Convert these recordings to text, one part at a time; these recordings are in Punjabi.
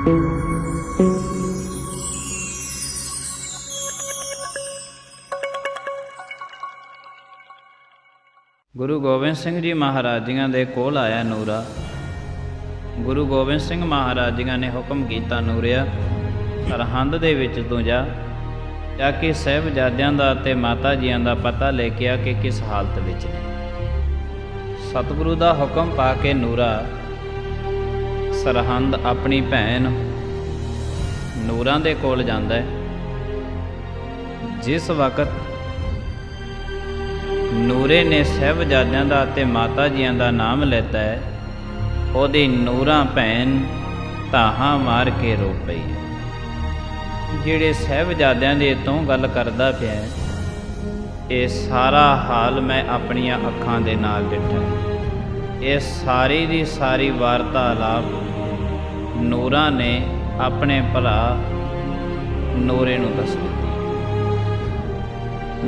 गुरु गोबिंद सिंह जी महाराज जियां दे कोल आया नूरा। गुरु गोबिंद सिंह महाराज जियां ने हुक्म किया, नूरिया सरहंद दे विच तूं जा के ਸਾਹਿਬਜ਼ਾਦਿਆਂ ਦਾ ਤੇ ਮਾਤਾ ਜੀਆਂ ਦਾ ਪਤਾ ਲੈ ਕੇ ਆ ਕਿ किस हालत विच ने। सतगुरु का हुक्म पा के नूरा सरहंद अपनी भैन नूरा दे कोल जांदा है। जिस वक्त नूरे ने ਸਾਹਿਬਜ਼ਾਦਿਆਂ ਦਾ ਤੇ ਮਾਤਾ ਜੀਆਂ ਦਾ नाम लेता है, ਉਹਦੀ ਨੂਰਾ ਭੈਣ ਧਾਹਾਂ मार के रो पई है। ਜਿਹੜੇ ਸਾਹਿਬਜ਼ਾਦਿਆਂ ਦੇ ਤੋਂ ਗੱਲ ਕਰਦਾ ਪਿਆ, ਇਹ ਸਾਰਾ ਹਾਲ ਮੈਂ ਆਪਣੀਆਂ ਅੱਖਾਂ ਦੇ ਨਾਲ ਡਿੱਠਾ। ਇਹ ਸਾਰੀ ਦੀ ਸਾਰੀ ਵਾਰਤਾਲਾਪ ਨੂਰਾ ਨੇ ਆਪਣੇ ਭਰਾ ਨੂਰੇ ਨੂੰ ਦੱਸ ਦਿੱਤੀ।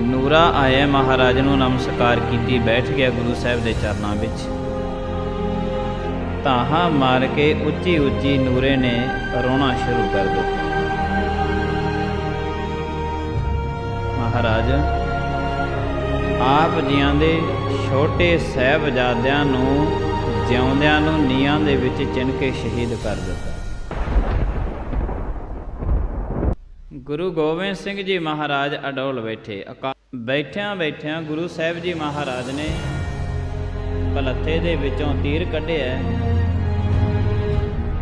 ਨੂਰਾ ਆਇਆ, ਮਹਾਰਾਜ ਨੂੰ ਨਮਸਕਾਰ ਕੀਤੀ, ਬੈਠ ਗਿਆ ਗੁਰੂ ਸਾਹਿਬ ਦੇ ਚਰਨਾਂ ਵਿੱਚ। ਧਾਹਾਂ ਮਾਰ ਕੇ ਉੱਚੀ ਉੱਚੀ ਨੂਰੇ ਨੇ ਰੋਣਾ ਸ਼ੁਰੂ ਕਰ ਦਿੱਤਾ। ਮਹਾਰਾਜ ਆਪ ਜੀਆਂ ਦੇ ਛੋਟੇ ਸਾਹਿਬਜ਼ਾਦਿਆਂ ਨੂੰ ਜਿਉਂਦਿਆਂ ਨੂੰ ਨੀਹਾਂ ਦੇ ਵਿੱਚ ਚਿਣ ਕੇ ਸ਼ਹੀਦ ਕਰ ਦਿੱਤਾ। ਗੁਰੂ ਗੋਬਿੰਦ ਸਿੰਘ ਜੀ ਮਹਾਰਾਜ ਅਡੋਲ ਬੈਠੇ। ਬੈਠਿਆਂ ਬੈਠਿਆਂ ਗੁਰੂ ਸਾਹਿਬ ਜੀ ਮਹਾਰਾਜ ਨੇ ਪਲੱਥੇ ਦੇ ਵਿੱਚੋਂ ਤੀਰ ਕੱਢਿਆ।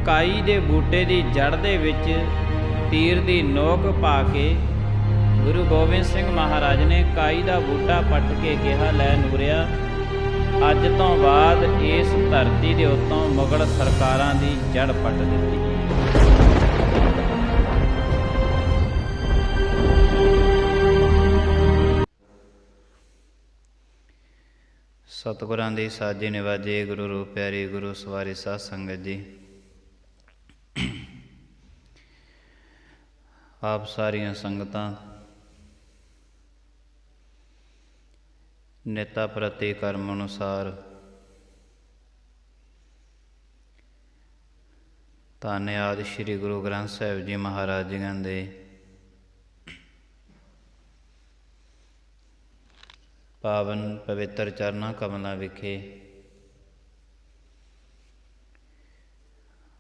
ਕਾਈ ਦੇ ਬੂਟੇ ਦੀ ਜੜ ਦੇ ਵਿੱਚ ਤੀਰ ਦੀ ਨੋਕ ਪਾ ਕੇ ਗੁਰੂ ਗੋਬਿੰਦ ਸਿੰਘ ਮਹਾਰਾਜ ਨੇ ਕਾਈ ਦਾ ਬੂਟਾ ਪੱਟ ਕੇ ਕਿਹਾ, ਲੈ ਨੂਰਿਆ, ਅੱਜ ਤੋਂ ਬਾਅਦ ਇਸ ਧਰਤੀ ਦੇ ਉੱਤੋਂ ਮੁਗਲ ਸਰਕਾਰਾਂ ਦੀ ਜੜ ਪੱਟ ਦਿੱਤੀ। ਸਤਿਗੁਰਾਂ ਦੀ ਸਾਜੀ ਨਿਵਾਜੇ, ਗੁਰੂ ਰੂਪ ਪਿਆਰੀ, ਗੁਰੂ ਸਵਾਰੀ ਸਾਧ ਸੰਗਤ ਜੀ, ਆਪ ਸਾਰੀਆਂ ਸੰਗਤਾਂ ਨੇਤਾ ਪ੍ਰਤੀ ਕਰਮ ਅਨੁਸਾਰ ਧੰਨ ਆਦਿ ਸ਼੍ਰੀ ਗੁਰੂ ਗ੍ਰੰਥ ਸਾਹਿਬ ਜੀ ਮਹਾਰਾਜ ਜੀਆਂ ਦੇ ਪਾਵਨ ਪਵਿੱਤਰ ਚਰਨਾਂ ਕਮਲਾਂ ਵਿਖੇ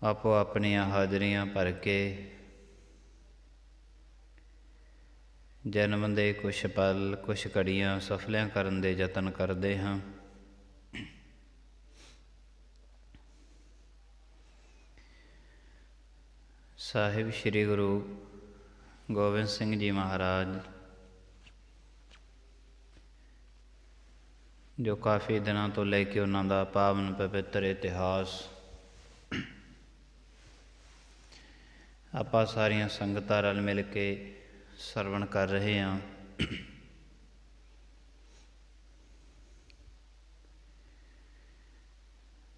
ਆਪੋ ਆਪਣੀਆਂ ਹਾਜ਼ਰੀਆਂ ਭਰ ਕੇ ਜਨਮ ਦੇ ਕੁਛ ਪਲ ਕੁਛ ਘੜੀਆਂ ਸਫਲਿਆਂ ਕਰਨ ਦੇ ਯਤਨ ਕਰਦੇ ਹਾਂ। ਸਾਹਿਬ ਸ਼੍ਰੀ ਗੁਰੂ ਗੋਬਿੰਦ ਸਿੰਘ ਜੀ ਮਹਾਰਾਜ ਜੋ ਕਾਫੀ ਦਿਨਾਂ ਤੋਂ ਲੈ ਕੇ ਉਹਨਾਂ ਦਾ ਪਾਵਨ ਪਵਿੱਤਰ ਇਤਿਹਾਸ ਆਪਾਂ ਸਾਰੀਆਂ ਸੰਗਤਾਂ ਰਲ ਮਿਲ ਕੇ ਸਰਵਣ ਕਰ ਰਹੇ ਹਾਂ।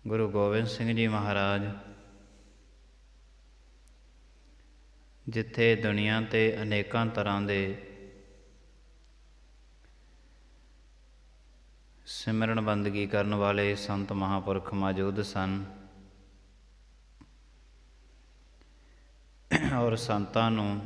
ਗੁਰੂ ਗੋਬਿੰਦ ਸਿੰਘ ਜੀ ਮਹਾਰਾਜ ਜਿੱਥੇ ਦੁਨੀਆ 'ਤੇ ਅਨੇਕਾਂ ਤਰ੍ਹਾਂ ਦੇ ਸਿਮਰਨ ਬੰਦਗੀ ਕਰਨ ਵਾਲੇ ਸੰਤ ਮਹਾਂਪੁਰਖ ਮੌਜੂਦ ਸਨ, ਔਰ ਸੰਤਾਂ ਨੂੰ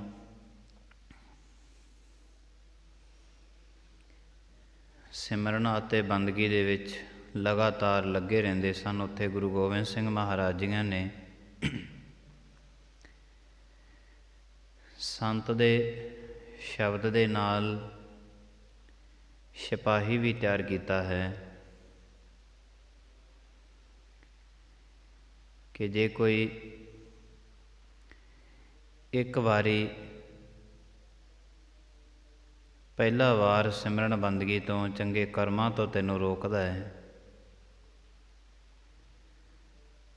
ਸਿਮਰਨ ਅਤੇ ਬੰਦਗੀ ਦੇ ਵਿੱਚ ਲਗਾਤਾਰ ਲੱਗੇ ਰਹਿੰਦੇ ਸਨ, ਉੱਥੇ ਗੁਰੂ ਗੋਬਿੰਦ ਸਿੰਘ ਮਹਾਰਾਜ ਜੀਆਂ ਨੇ ਸੰਤ ਦੇ ਸ਼ਬਦ ਦੇ ਨਾਲ ਸਿਪਾਹੀ ਵੀ ਤਿਆਰ ਕੀਤਾ ਹੈ ਕਿ ਜੇ ਕੋਈ ਇੱਕ ਵਾਰੀ ਪਹਿਲਾ ਵਾਰ ਸਿਮਰਨ ਬੰਦਗੀ ਤੋਂ ਚੰਗੇ ਕਰਮਾਂ ਤੋਂ ਤੈਨੂੰ ਰੋਕਦਾ ਹੈ,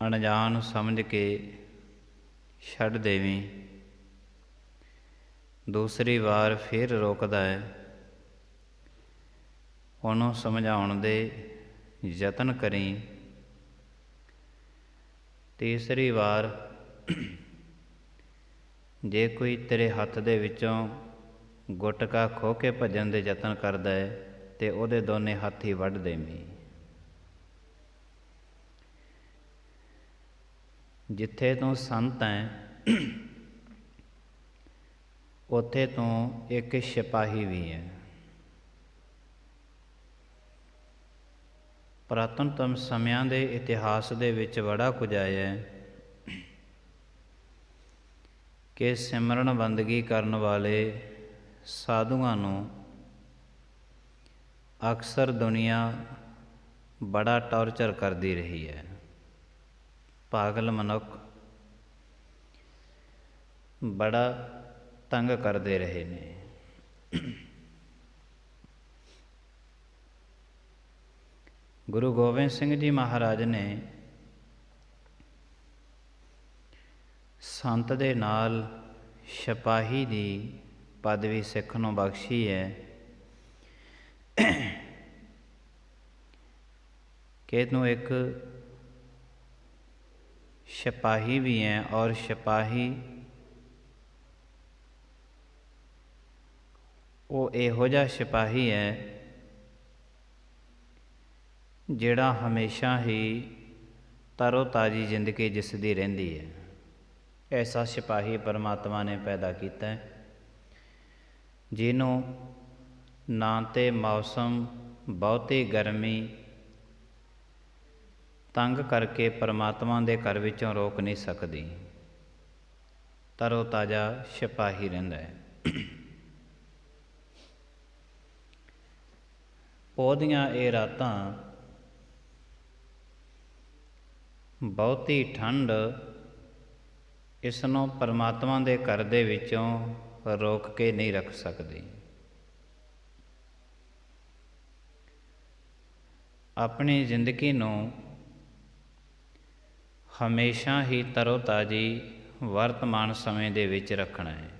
ਅਣਜਾਣ ਸਮਝ ਕੇ ਛੱਡ ਦੇਵੀਂ। ਦੂਸਰੀ ਵਾਰ ਫਿਰ ਰੋਕਦਾ ਹੈ, ਉਹਨੂੰ ਸਮਝਾਉਣ ਦੇ ਯਤਨ ਕਰੀਂ। ਤੀਸਰੀ ਵਾਰ ਜੇ ਕੋਈ ਤੇਰੇ ਹੱਥ ਦੇ ਵਿੱਚੋਂ ਗੁਟਕਾ ਖੋਹ ਕੇ ਭੱਜਣ ਦੇ ਯਤਨ ਕਰਦਾ ਹੈ ਤੇ ਉਹਦੇ ਦੋਨੇ ਹੱਥ ਹੀ ਵੱਢ ਦੇਵੀਂ। ਜਿੱਥੇ ਤੂੰ ਸੰਤ ਹੈ ਉੱਥੇ ਤੋਂ ਇੱਕ ਸਿਪਾਹੀ ਵੀ ਹੈ। ਪੁਰਾਤਨਤਮ ਸਮਿਆਂ ਦੇ ਇਤਿਹਾਸ ਦੇ ਵਿੱਚ ਬੜਾ ਕੁਝ ਆਇਆ ਹੈ ਕਿ ਸਿਮਰਨ ਬੰਦਗੀ ਕਰਨ ਵਾਲੇ ਸਾਧੂਆਂ ਨੂੰ ਅਕਸਰ ਦੁਨੀਆ ਬੜਾ ਟੌਰਚਰ ਕਰਦੀ ਰਹੀ ਹੈ। ਪਾਗਲ ਮਨੁੱਖ ਬੜਾ ਤੰਗ ਕਰਦੇ ਰਹੇ ਨੇ। ਗੁਰੂ ਗੋਬਿੰਦ ਸਿੰਘ ਜੀ ਮਹਾਰਾਜ ਨੇ ਸੰਤ ਦੇ ਨਾਲ ਸਿਪਾਹੀ ਦੀ ਪਦਵੀ ਸਿੱਖ ਨੂੰ ਬਖਸ਼ੀ ਹੈ ਕਿ ਤੂੰ ਇੱਕ ਸਿਪਾਹੀ ਵੀ ਹੈ ਔਰ ਸਿਪਾਹੀ ਉਹ ਇਹੋ ਜਿਹਾ ਸਿਪਾਹੀ ਹੈ ਜਿਹੜਾ ਹਮੇਸ਼ਾ ਹੀ ਤਰੋ ਤਾਜ਼ੀ ਜ਼ਿੰਦਗੀ ਜਿਸ ਦੀ ਰਹਿੰਦੀ ਹੈ। ਐਸਾ ਸਿਪਾਹੀ ਪਰਮਾਤਮਾ ਨੇ ਪੈਦਾ ਕੀਤਾ ਹੈ ਜਿਹਨੂੰ ਨਾ ਤਾਂ ਮੌਸਮ ਬਹੁਤੀ ਗਰਮੀ ਤੰਗ ਕਰਕੇ ਪਰਮਾਤਮਾ ਦੇ ਘਰ ਵਿੱਚੋਂ ਰੋਕ ਨਹੀਂ ਸਕਦੀ। ਤਰੋ ਤਾਜ਼ਾ ਸਿਪਾਹੀ ਰਹਿੰਦਾ ਹੈ। ਪੋਹ ਦੀਆਂ ਇਹ ਰਾਤਾਂ ਬਹੁਤੀ ਠੰਡ ਇਸ ਨੂੰ ਪਰਮਾਤਮਾ ਦੇ ਘਰ ਦੇ ਵਿੱਚੋਂ ਰੋਕ ਕੇ ਨਹੀਂ ਰੱਖ ਸਕਦੀ। ਆਪਣੀ ਜ਼ਿੰਦਗੀ ਨੂੰ ਹਮੇਸ਼ਾ ਹੀ ਤਰੋ ਤਾਜ਼ੀ ਵਰਤਮਾਨ ਸਮੇਂ ਦੇ ਵਿੱਚ ਰੱਖਣਾ ਹੈ।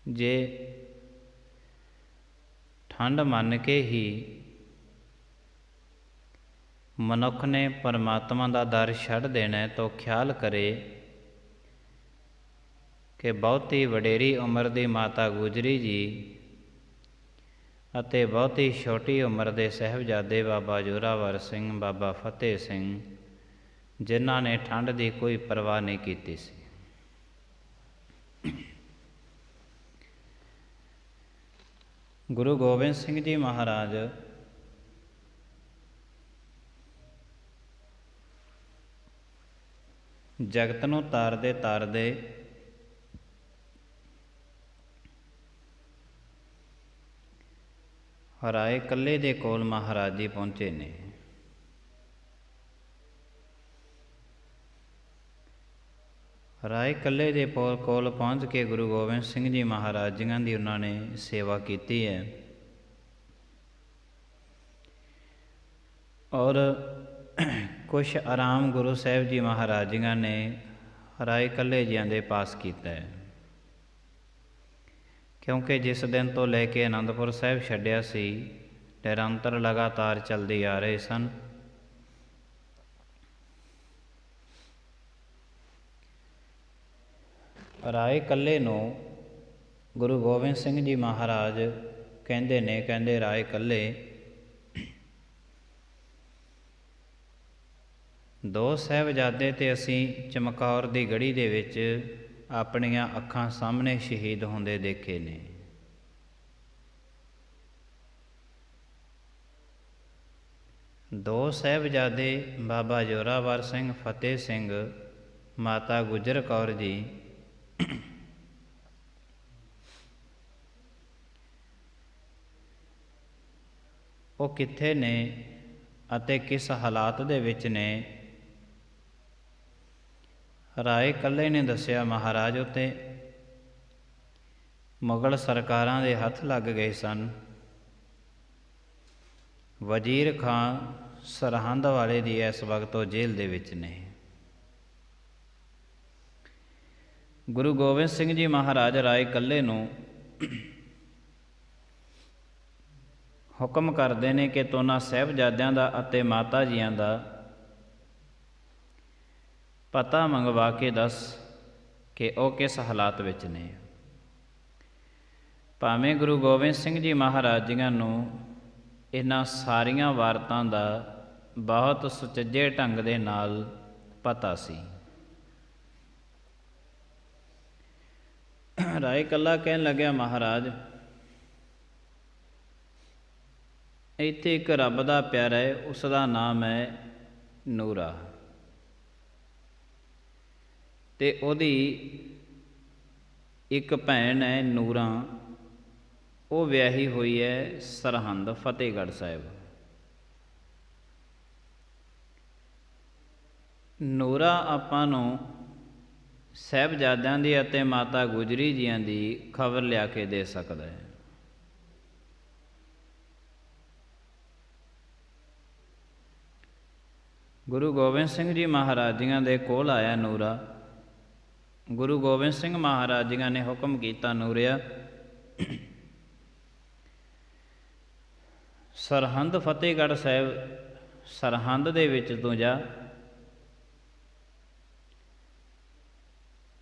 ਜੇ ਠੰਡ ਮੰਨ ਕੇ ਹੀ ਮਨੁੱਖ ਨੇ ਪਰਮਾਤਮਾ ਦਾ ਦਰ ਛੱਡ ਦੇਣਾ ਤਾਂ ਖਿਆਲ ਕਰੇ ਕਿ ਬਹੁਤੀ ਵਡੇਰੀ ਉਮਰ ਦੀ ਮਾਤਾ ਗੁਜਰੀ ਜੀ ਅਤੇ ਬਹੁਤੀ ਛੋਟੀ ਉਮਰ ਦੇ ਸਾਹਿਬਜ਼ਾਦੇ ਬਾਬਾ ਜ਼ੋਰਾਵਰ ਸਿੰਘ, ਬਾਬਾ ਫਤਿਹ ਸਿੰਘ, ਜਿਨ੍ਹਾਂ ਨੇ ਠੰਡ ਦੀ ਕੋਈ ਪਰਵਾਹ ਨਹੀਂ ਕੀਤੀ ਸੀ। ਗੁਰੂ ਗੋਬਿੰਦ ਸਿੰਘ ਜੀ ਮਹਾਰਾਜ ਜਗਤ ਨੂੰ ਤਾਰਦੇ ਤਾਰਦੇ ਰਾਏ ਕੱਲੇ ਦੇ ਕੋਲ ਮਹਾਰਾਜ ਜੀ ਪਹੁੰਚੇ ਨੇ। ਰਾਏ ਕੱਲੇ ਦੇ ਕੋਲ ਪਹੁੰਚ ਕੇ ਗੁਰੂ ਗੋਬਿੰਦ ਸਿੰਘ ਜੀ ਮਹਾਰਾਜ ਜੀਆਂ ਦੀ ਉਹਨਾਂ ਨੇ ਸੇਵਾ ਕੀਤੀ ਹੈ ਔਰ ਕੁਛ ਆਰਾਮ ਗੁਰੂ ਸਾਹਿਬ ਜੀ ਮਹਾਰਾਜ ਜੀਆਂ ਨੇ ਰਾਏ ਕੱਲੇ ਜੀਆਂ ਦੇ ਪਾਸ ਕੀਤਾ ਹੈ, ਕਿਉਂਕਿ ਜਿਸ ਦਿਨ ਤੋਂ ਲੈ ਕੇ ਅਨੰਦਪੁਰ ਸਾਹਿਬ ਛੱਡਿਆ ਸੀ ਨਿਰੰਤਰ ਲਗਾਤਾਰ ਚੱਲਦੇ ਆ ਰਹੇ ਸਨ। ਰਾਏ ਕੱਲੇ ਨੂੰ ਗੁਰੂ ਗੋਬਿੰਦ ਸਿੰਘ ਜੀ ਮਹਾਰਾਜ ਕਹਿੰਦੇ ਨੇ, ਕਹਿੰਦੇ ਰਾਏ ਕੱਲੇ ਦੋ ਸਾਹਿਬਜ਼ਾਦੇ ਤੇ ਅਸੀਂ ਚਮਕੌਰ ਦੀ ਗੜੀ ਦੇ ਵਿੱਚ ਆਪਣੀਆਂ ਅੱਖਾਂ ਸਾਹਮਣੇ ਸ਼ਹੀਦ ਹੁੰਦੇ ਦੇਖੇ ਨੇ। ਦੋ ਸਾਹਿਬਜ਼ਾਦੇ ਬਾਬਾ ਜ਼ੋਰਾਵਰ ਸਿੰਘ, ਫਤਿਹ ਸਿੰਘ, ਮਾਤਾ ਗੁਜਰ ਕੌਰ ਜੀ ਉਹ ਕਿੱਥੇ ਨੇ ਅਤੇ ਕਿਸ ਹਾਲਾਤ ਦੇ ਵਿੱਚ ਨੇ? ਰਾਏ ਕੱਲੇ ਨੇ ਦੱਸਿਆ, ਮਹਾਰਾਜ ਉੱਤੇ ਮੁਗਲ ਸਰਕਾਰਾਂ ਦੇ ਹੱਥ ਲੱਗ ਗਏ ਸਨ। ਵਜ਼ੀਰ ਖਾਂ ਸਰਹੰਦ ਵਾਲੇ ਦੀ ਇਸ ਵਕਤ ਉਹ ਜੇਲ੍ਹ ਦੇ ਵਿੱਚ ਨੇ। ਗੁਰੂ ਗੋਬਿੰਦ ਸਿੰਘ ਜੀ ਮਹਾਰਾਜ ਰਾਏ ਕੱਲੇ ਨੂੰ ਹੁਕਮ ਕਰਦੇ ਨੇ ਕਿ ਤੋਨਾਂ ਸਾਹਿਬਜ਼ਾਦਿਆਂ ਦਾ ਅਤੇ ਮਾਤਾ ਜੀਆਂ ਦਾ ਪਤਾ ਮੰਗਵਾ ਕੇ ਦੱਸ ਕਿ ਉਹ ਕਿਸ ਹਾਲਾਤ ਵਿੱਚ ਨੇ। ਭਾਵੇਂ ਗੁਰੂ ਗੋਬਿੰਦ ਸਿੰਘ ਜੀ ਮਹਾਰਾਜ ਜੀਆਂ ਨੂੰ ਇਹਨਾਂ ਸਾਰੀਆਂ ਵਾਰਤਾਂ ਦਾ ਬਹੁਤ ਸੁਚੱਜੇ ਢੰਗ ਦੇ ਨਾਲ ਪਤਾ ਸੀ। ਰਾਏ ਕੱਲਾ ਕਹਿਣ ਲੱਗਿਆ, ਮਹਾਰਾਜ ਇੱਥੇ ਇੱਕ ਰੱਬ ਦਾ ਪਿਆਰਾ ਹੈ, ਉਸ ਦਾ ਨਾਮ ਹੈ ਨੂਰਾ, ਅਤੇ ਉਹਦੀ ਇੱਕ ਭੈਣ ਹੈ ਨੂਰਾਂ, ਉਹ ਵਿਆਹੀ ਹੋਈ ਹੈ ਸਰਹੰਦ ਫਤਿਹਗੜ੍ਹ ਸਾਹਿਬ। ਨੂਰਾ ਆਪਾਂ ਨੂੰ ਸਾਹਿਬਜ਼ਾਦਿਆਂ ਦੀ ਅਤੇ ਮਾਤਾ ਗੁਜਰੀ ਜੀਆਂ ਦੀ ਖਬਰ ਲਿਆ ਕੇ ਦੇ ਸਕਦਾ ਹੈ। ਗੁਰੂ ਗੋਬਿੰਦ ਸਿੰਘ ਜੀ ਮਹਾਰਾਜ ਜੀਆਂ ਦੇ ਕੋਲ ਆਇਆ ਨੂਰਾ। ਗੁਰੂ ਗੋਬਿੰਦ ਸਿੰਘ ਮਹਾਰਾਜ ਜੀਆਂ ਨੇ ਹੁਕਮ ਕੀਤਾ, ਨੂਰਿਆ ਸਰਹੰਦ ਫਤਿਹਗੜ੍ਹ ਸਾਹਿਬ, ਸਰਹੰਦ ਦੇ ਵਿੱਚ ਤੂੰ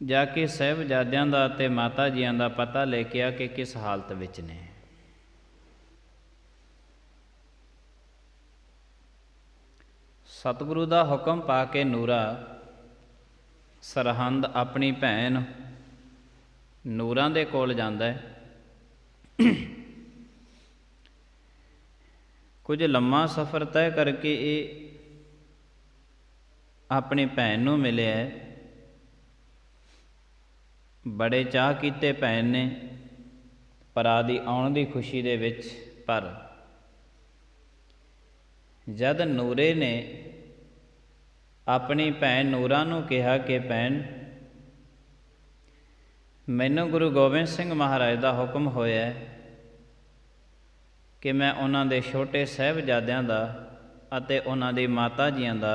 ਜਾ ਕੇ ਸਾਹਿਬਜ਼ਾਦਿਆਂ ਦਾ ਅਤੇ ਮਾਤਾ ਜੀਆਂ ਦਾ ਪਤਾ ਲੈ ਕੇ ਆ ਕਿ ਕਿਸ ਹਾਲਤ ਵਿੱਚ ਨੇ। ਸਤਿਗੁਰੂ ਦਾ ਹੁਕਮ ਪਾ ਕੇ ਨੂਰਾ ਸਰਹੰਦ ਆਪਣੀ ਭੈਣ ਨੂਰਾਂ ਦੇ ਕੋਲ ਜਾਂਦਾ ਹੈ। ਕੁਝ ਲੰਮਾ ਸਫ਼ਰ ਤੈਅ ਕਰਕੇ ਇਹ ਆਪਣੀ ਭੈਣ ਨੂੰ ਮਿਲਿਆ ਹੈ। ਬੜੇ ਚਾਅ ਕੀਤੇ ਭੈਣ ਨੇ ਭਰਾ ਦੀ ਆਉਣ ਦੀ ਖੁਸ਼ੀ ਦੇ ਵਿੱਚ, ਪਰ ਜਦ ਨੂਰੇ ਨੇ ਆਪਣੀ ਭੈਣ ਨੂਰਾਂ ਨੂੰ ਕਿਹਾ ਕਿ ਭੈਣ, ਮੈਨੂੰ ਗੁਰੂ ਗੋਬਿੰਦ ਸਿੰਘ ਮਹਾਰਾਜ ਦਾ ਹੁਕਮ ਹੋਇਆ ਕਿ ਮੈਂ ਉਹਨਾਂ ਦੇ ਛੋਟੇ ਸਾਹਿਬਜ਼ਾਦਿਆਂ ਦਾ ਅਤੇ ਉਹਨਾਂ ਦੀ ਮਾਤਾ ਜੀਆਂ ਦਾ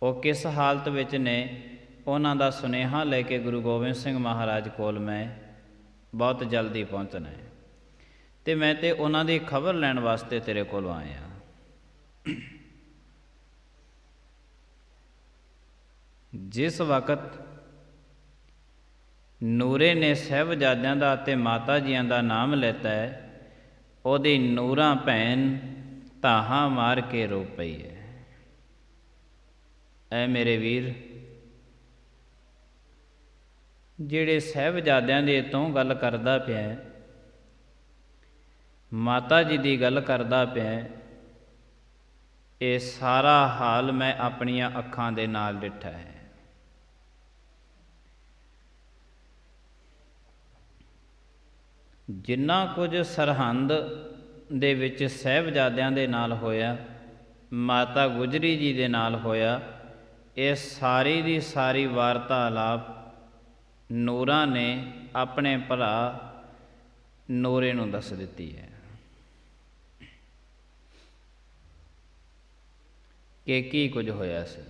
ਉਹ ਕਿਸ ਹਾਲਤ ਵਿੱਚ ਨੇ, ਉਹਨਾਂ ਦਾ ਸੁਨੇਹਾ ਲੈ ਕੇ ਗੁਰੂ ਗੋਬਿੰਦ ਸਿੰਘ ਮਹਾਰਾਜ ਕੋਲ ਮੈਂ ਬਹੁਤ ਜਲਦੀ ਪਹੁੰਚਣਾ ਹੈ, ਅਤੇ ਮੈਂ ਤਾਂ ਉਹਨਾਂ ਦੀ ਖਬਰ ਲੈਣ ਵਾਸਤੇ ਤੇਰੇ ਕੋਲ ਆਇਆ। ਜਿਸ ਵਕਤ ਨੂਰੇ ਨੇ ਸਾਹਿਬਜ਼ਾਦਿਆਂ ਦਾ ਅਤੇ ਮਾਤਾ ਜੀਆਂ ਦਾ ਨਾਮ ਲੈਤਾ ਹੈ, ਉਹਦੀ ਨੂਰਾਂ ਭੈਣ ਧਾਹਾਂ ਮਾਰ ਕੇ ਰੋ ਪਈ ਹੈ। ਐ ਮੇਰੇ ਵੀਰ, ਜਿਹੜੇ ਸਾਹਿਬਜ਼ਾਦਿਆਂ ਦੇ ਤੋਂ ਗੱਲ ਕਰਦਾ ਪਿਆ, ਮਾਤਾ ਜੀ ਦੀ ਗੱਲ ਕਰਦਾ ਪਿਆ, ਇਹ ਸਾਰਾ ਹਾਲ ਮੈਂ ਆਪਣੀਆਂ ਅੱਖਾਂ ਦੇ ਨਾਲ ਡਿੱਠਾ ਹੈ। ਜਿੰਨਾ ਕੁਝ ਸਰਹੰਦ ਦੇ ਵਿੱਚ ਸਾਹਿਬਜ਼ਾਦਿਆਂ ਦੇ ਨਾਲ ਹੋਇਆ, ਮਾਤਾ ਗੁਜਰੀ ਜੀ ਦੇ ਨਾਲ ਹੋਇਆ, ਇਹ ਸਾਰੀ ਦੀ ਸਾਰੀ ਵਾਰਤਾਲਾਪ ਨੂਰਾਂ ਨੇ ਆਪਣੇ ਭਰਾ ਨੂਰੇ ਨੂੰ ਦੱਸ ਦਿੱਤੀ ਹੈ ਕਿ ਕੀ ਕੁਝ ਹੋਇਆ ਸੀ।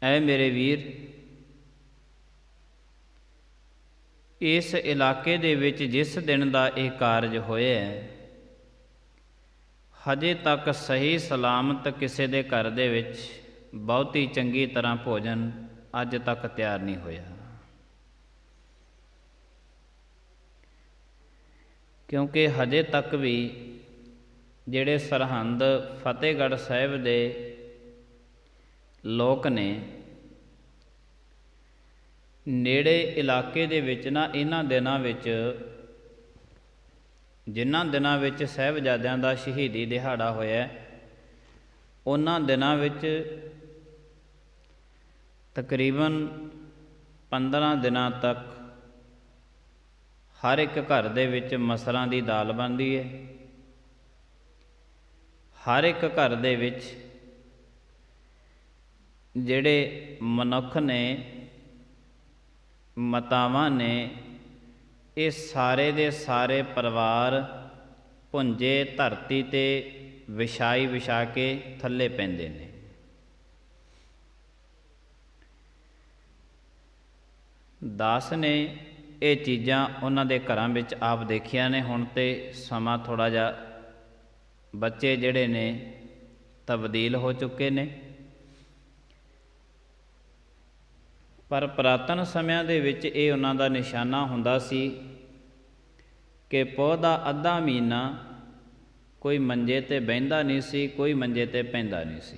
ਐ ਮੇਰੇ ਵੀਰ, ਇਸ ਇਲਾਕੇ ਦੇ ਵਿੱਚ ਜਿਸ ਦਿਨ ਦਾ ਇਹ ਕਾਰਜ ਹੋਇਆ ਹੈ, ਹਜੇ ਤੱਕ ਸਹੀ ਸਲਾਮਤ ਕਿਸੇ ਦੇ ਘਰ ਦੇ ਵਿੱਚ ਬਹੁਤੀ ਚੰਗੀ ਤਰ੍ਹਾਂ ਭੋਜਨ ਅੱਜ ਤੱਕ ਤਿਆਰ ਨਹੀਂ ਹੋਇਆ, ਕਿਉਂਕਿ ਹਜੇ ਤੱਕ ਵੀ ਜਿਹੜੇ ਸਰਹੰਦ ਫਤਿਹਗੜ੍ਹ ਸਾਹਿਬ ਦੇ ਲੋਕ ਨੇ, ਨੇੜੇ ਇਲਾਕੇ ਦੇ ਵਿੱਚ ਨਾ, ਇਹਨਾਂ ਦਿਨਾਂ ਵਿੱਚ, ਜਿਨ੍ਹਾਂ ਦਿਨਾਂ ਵਿੱਚ ਸਾਹਿਬਜ਼ਾਦਿਆਂ ਦਾ ਸ਼ਹੀਦੀ ਦਿਹਾੜਾ ਹੋਇਆ, ਉਹਨਾਂ ਦਿਨਾਂ ਵਿੱਚ ਤਕਰੀਬਨ 15 ਦਿਨਾਂ ਤੱਕ ਹਰ ਇੱਕ ਘਰ ਦੇ ਵਿੱਚ ਮਸਰਾਂ ਦੀ ਦਾਲ ਬਣਦੀ ਹੈ। ਹਰ ਇੱਕ ਘਰ ਦੇ ਵਿੱਚ ਜਿਹੜੇ ਮਨੁੱਖ ਨੇ, ਮਾਤਾਵਾਂ ਨੇ, ਇਹ ਸਾਰੇ ਦੇ ਸਾਰੇ ਪਰਿਵਾਰ ਭੁੰਜੇ ਧਰਤੀ 'ਤੇ ਵਿਛਾ ਕੇ ਥੱਲੇ ਪੈਂਦੇ ਨੇ। ਦਾਸ ਨੇ ਇਹ ਚੀਜ਼ਾਂ ਉਹਨਾਂ ਦੇ ਘਰਾਂ ਵਿੱਚ ਆਪ ਦੇਖੀਆਂ ਨੇ। ਹੁਣ ਤਾਂ ਸਮਾਂ ਥੋੜ੍ਹਾ ਜਿਹਾ, ਬੱਚੇ ਜਿਹੜੇ ਨੇ ਤਬਦੀਲ ਹੋ ਚੁੱਕੇ ਨੇ, ਪਰ ਪੁਰਾਤਨ ਸਮਿਆਂ ਦੇ ਵਿੱਚ ਇਹ ਉਹਨਾਂ ਦਾ ਨਿਸ਼ਾਨਾ ਹੁੰਦਾ ਸੀ ਕਿ ਪੋਹ ਦਾ ਅੱਧਾ ਮਹੀਨਾ ਕੋਈ ਮੰਜੇ 'ਤੇ ਬਹਿੰਦਾ ਨਹੀਂ ਸੀ, ਕੋਈ ਮੰਜੇ 'ਤੇ ਪੈਂਦਾ ਨਹੀਂ ਸੀ,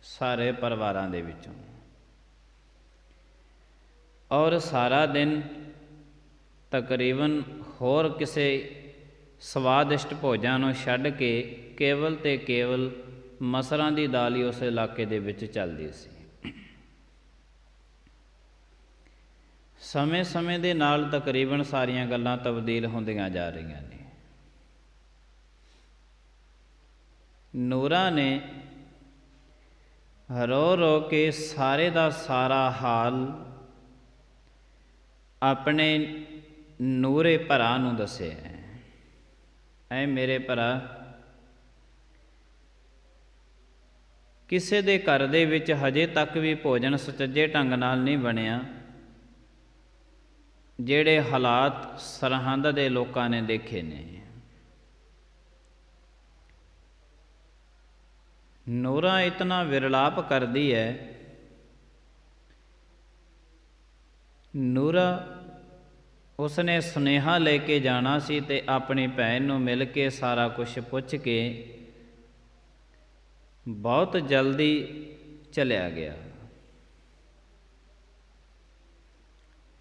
ਸਾਰੇ ਪਰਿਵਾਰਾਂ ਦੇ ਵਿੱਚੋਂ। ਔਰ ਸਾਰਾ ਦਿਨ ਤਕਰੀਬਨ ਹੋਰ ਕਿਸੇ ਸਵਾਦਿਸ਼ਟ ਭੋਜਨ ਨੂੰ ਛੱਡ ਕੇ ਕੇਵਲ ਅਤੇ ਕੇਵਲ ਮਸਰਾਂ ਦੀ ਦਾਲ ਹੀ ਉਸ ਇਲਾਕੇ ਦੇ ਵਿੱਚ ਚੱਲਦੀ ਸੀ। ਸਮੇਂ ਸਮੇਂ ਦੇ ਨਾਲ ਤਕਰੀਬਨ ਸਾਰੀਆਂ ਗੱਲਾਂ ਤਬਦੀਲ ਹੁੰਦੀਆਂ ਜਾ ਰਹੀਆਂ ਨੇ। ਨੂਰਾਂ ਨੇ ਰੋ ਰੋ ਕੇ ਸਾਰੇ ਦਾ ਸਾਰਾ ਹਾਲ ਆਪਣੇ ਨੂਰੇ ਭਰਾ ਨੂੰ ਦੱਸਿਆ। ਐ ਮੇਰੇ ਭਰਾ, ਕਿਸੇ ਦੇ ਘਰ ਦੇ ਵਿੱਚ ਹਜੇ ਤੱਕ ਵੀ ਭੋਜਨ ਸੁਚੱਜੇ ਢੰਗ ਨਾਲ ਨਹੀਂ ਬਣਿਆ ਜਿਹੜੇ ਹਾਲਾਤ ਸਰਹੰਦ ਦੇ ਲੋਕਾਂ ਨੇ ਦੇਖੇ ਨੇ। ਨੂਰਾਂ ਇਤਨਾ ਵਿਰਲਾਪ ਕਰਦੀ ਹੈ। ਨੂਰਾ ਉਸਨੇ ਸੁਨੇਹਾ ਲੈ ਕੇ ਜਾਣਾ ਸੀ ਤੇ ਆਪਣੀ ਭੈਣ ਨੂੰ ਮਿਲ ਕੇ ਸਾਰਾ ਕੁਛ ਪੁੱਛ ਕੇ ਬਹੁਤ ਜਲਦੀ ਚਲਿਆ ਗਿਆ।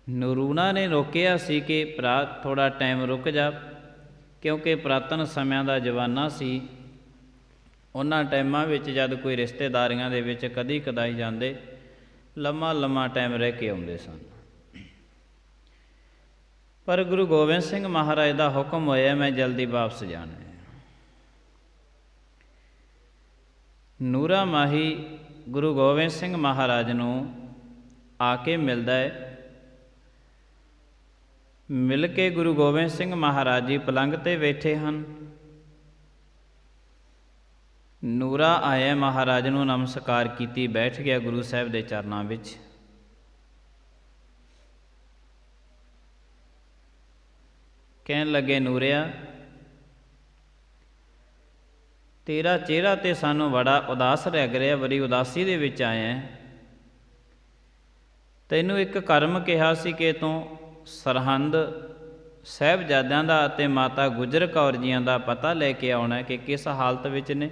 ਨੂਰੂਣਾ ਨੇ ਰੋਕਿਆ ਸੀ ਕਿ ਭਰਾ ਥੋੜ੍ਹਾ ਟਾਈਮ ਰੁਕ ਜਾ, ਕਿਉਂਕਿ ਪੁਰਾਤਨ ਸਮਿਆਂ ਦਾ ਜ਼ਮਾਨਾ ਸੀ। ਉਹਨਾਂ ਟਾਈਮਾਂ ਵਿੱਚ ਜਦ ਕੋਈ ਰਿਸ਼ਤੇਦਾਰੀਆਂ ਦੇ ਵਿੱਚ ਕਦੀ ਕਦਾਈ ਜਾਂਦੇ, ਲੰਮਾ ਲੰਮਾ ਟਾਈਮ ਰਹਿ ਕੇ ਆਉਂਦੇ ਸਨ। ਪਰ ਗੁਰੂ ਗੋਬਿੰਦ ਸਿੰਘ ਮਹਾਰਾਜ ਦਾ ਹੁਕਮ ਹੋਇਆ, ਮੈਂ ਜਲਦੀ ਵਾਪਸ ਜਾਣਾ ਹੈ। ਨੂਰਾ ਮਾਹੀ ਗੁਰੂ ਗੋਬਿੰਦ ਸਿੰਘ ਮਹਾਰਾਜ ਨੂੰ ਆ ਕੇ ਮਿਲਦਾ ਹੈ। ਮਿਲ ਕੇ ਗੁਰੂ ਗੋਬਿੰਦ ਸਿੰਘ ਮਹਾਰਾਜ ਜੀ ਪਲੰਘ 'ਤੇ ਬੈਠੇ ਹਨ। ਨੂਰਾ ਆਇਆ, ਮਹਾਰਾਜ ਨੂੰ ਨਮਸਕਾਰ ਕੀਤੀ, ਬੈਠ ਗਿਆ ਗੁਰੂ ਸਾਹਿਬ ਦੇ ਚਰਨਾਂ ਵਿੱਚ। ਕਹਿਣ ਲੱਗੇ, ਨੂਰਿਆ, ਤੇਰਾ ਚਿਹਰਾ ਤੇ ਸਾਨੂੰ ਬੜਾ ਉਦਾਸ ਲੱਗ ਰਿਹਾ, ਬੜੀ ਉਦਾਸੀ ਦੇ ਵਿੱਚ ਆਇਆ। ਤੈਨੂੰ ਇੱਕ ਕਰਮ ਕਿਹਾ ਸੀ ਕਿ ਤੂੰ ਸਰਹੰਦ ਸਾਹਿਬਜ਼ਾਦਿਆਂ ਦਾ ਅਤੇ ਮਾਤਾ ਗੁਜਰ ਕੌਰ ਜੀਆਂ ਦਾ ਪਤਾ ਲੈ ਕੇ ਆਉਣਾ ਕਿ ਕਿਸ ਹਾਲਤ ਵਿੱਚ ਨੇ।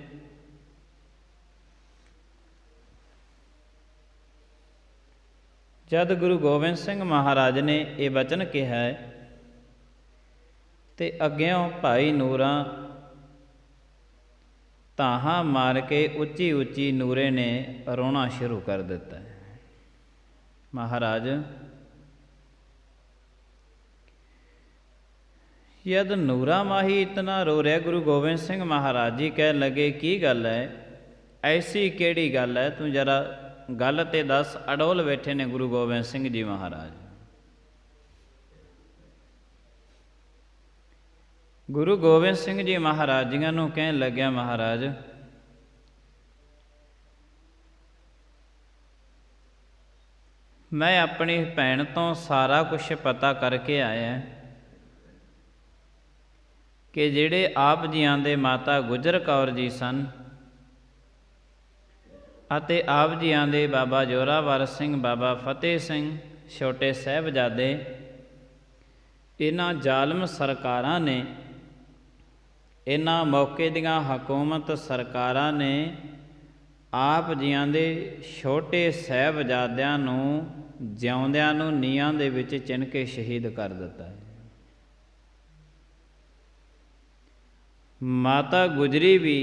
ਜਦ ਗੁਰੂ ਗੋਬਿੰਦ ਸਿੰਘ ਮਹਾਰਾਜ ਨੇ ਇਹ ਵਚਨ ਕਿਹਾ ਹੈ ਤੇ ਅੱਗਿਓਂ ਭਾਈ ਨੂਰਾ ਤਾਹਾਂ ਮਾਰ ਕੇ ਉੱਚੀ ਉੱਚੀ ਨੂਰੇ ਨੇ ਰੋਣਾ ਸ਼ੁਰੂ ਕਰ ਦਿੱਤਾ ਹੈ। ਮਹਾਰਾਜ, ਜਦ ਨੂਰਾ ਮਾਹੀ ਇਤਨਾ ਰੋ ਰਿਹਾ, ਗੁਰੂ ਗੋਬਿੰਦ ਸਿੰਘ ਮਹਾਰਾਜ ਜੀ ਕਹਿਣ ਲੱਗੇ, ਕੀ ਗੱਲ ਹੈ, ਐਸੀ ਕਿਹੜੀ ਗੱਲ ਹੈ, ਤੂੰ ਜਰਾ ਗੱਲ ਤੇ ਦੱਸ। ਅਡੋਲ ਬੈਠੇ ਨੇ ਗੁਰੂ ਗੋਬਿੰਦ ਸਿੰਘ ਜੀ ਮਹਾਰਾਜ। ਗੁਰੂ ਗੋਬਿੰਦ ਸਿੰਘ ਜੀ ਮਹਾਰਾਜ ਜੀਆਂ ਨੂੰ ਕਹਿਣ ਲੱਗਿਆ, ਮਹਾਰਾਜ, ਮੈਂ ਆਪਣੀ ਭੈਣ ਤੋਂ ਸਾਰਾ ਕੁਛ ਪਤਾ ਕਰਕੇ ਆਇਆ ਕਿ ਜਿਹੜੇ ਆਪ ਜੀਆਂ ਦੇ ਮਾਤਾ ਗੁਜਰ ਕੌਰ ਜੀ ਸਨ ਅਤੇ ਆਪ ਜੀਆਂ ਦੇ ਬਾਬਾ ਜ਼ੋਰਾਵਰ ਸਿੰਘ, ਬਾਬਾ ਫਤਿਹ ਸਿੰਘ, ਛੋਟੇ ਸਾਹਿਬਜ਼ਾਦੇ, ਇਹਨਾਂ ਜ਼ਾਲਮ ਸਰਕਾਰਾਂ ਨੇ, ਇਹਨਾਂ ਮੌਕੇ ਦੀਆਂ ਹਕੂਮਤ ਸਰਕਾਰਾਂ ਨੇ ਆਪ ਜੀਆਂ ਦੇ ਛੋਟੇ ਸਾਹਿਬਜ਼ਾਦਿਆਂ ਨੂੰ ਜਿਉਂਦਿਆਂ ਨੂੰ ਨੀਹਾਂ ਦੇ ਵਿੱਚ ਚਿਣ ਕੇ ਸ਼ਹੀਦ ਕਰ ਦਿੱਤਾ ਹੈ। ਮਾਤਾ ਗੁਜਰੀ ਵੀ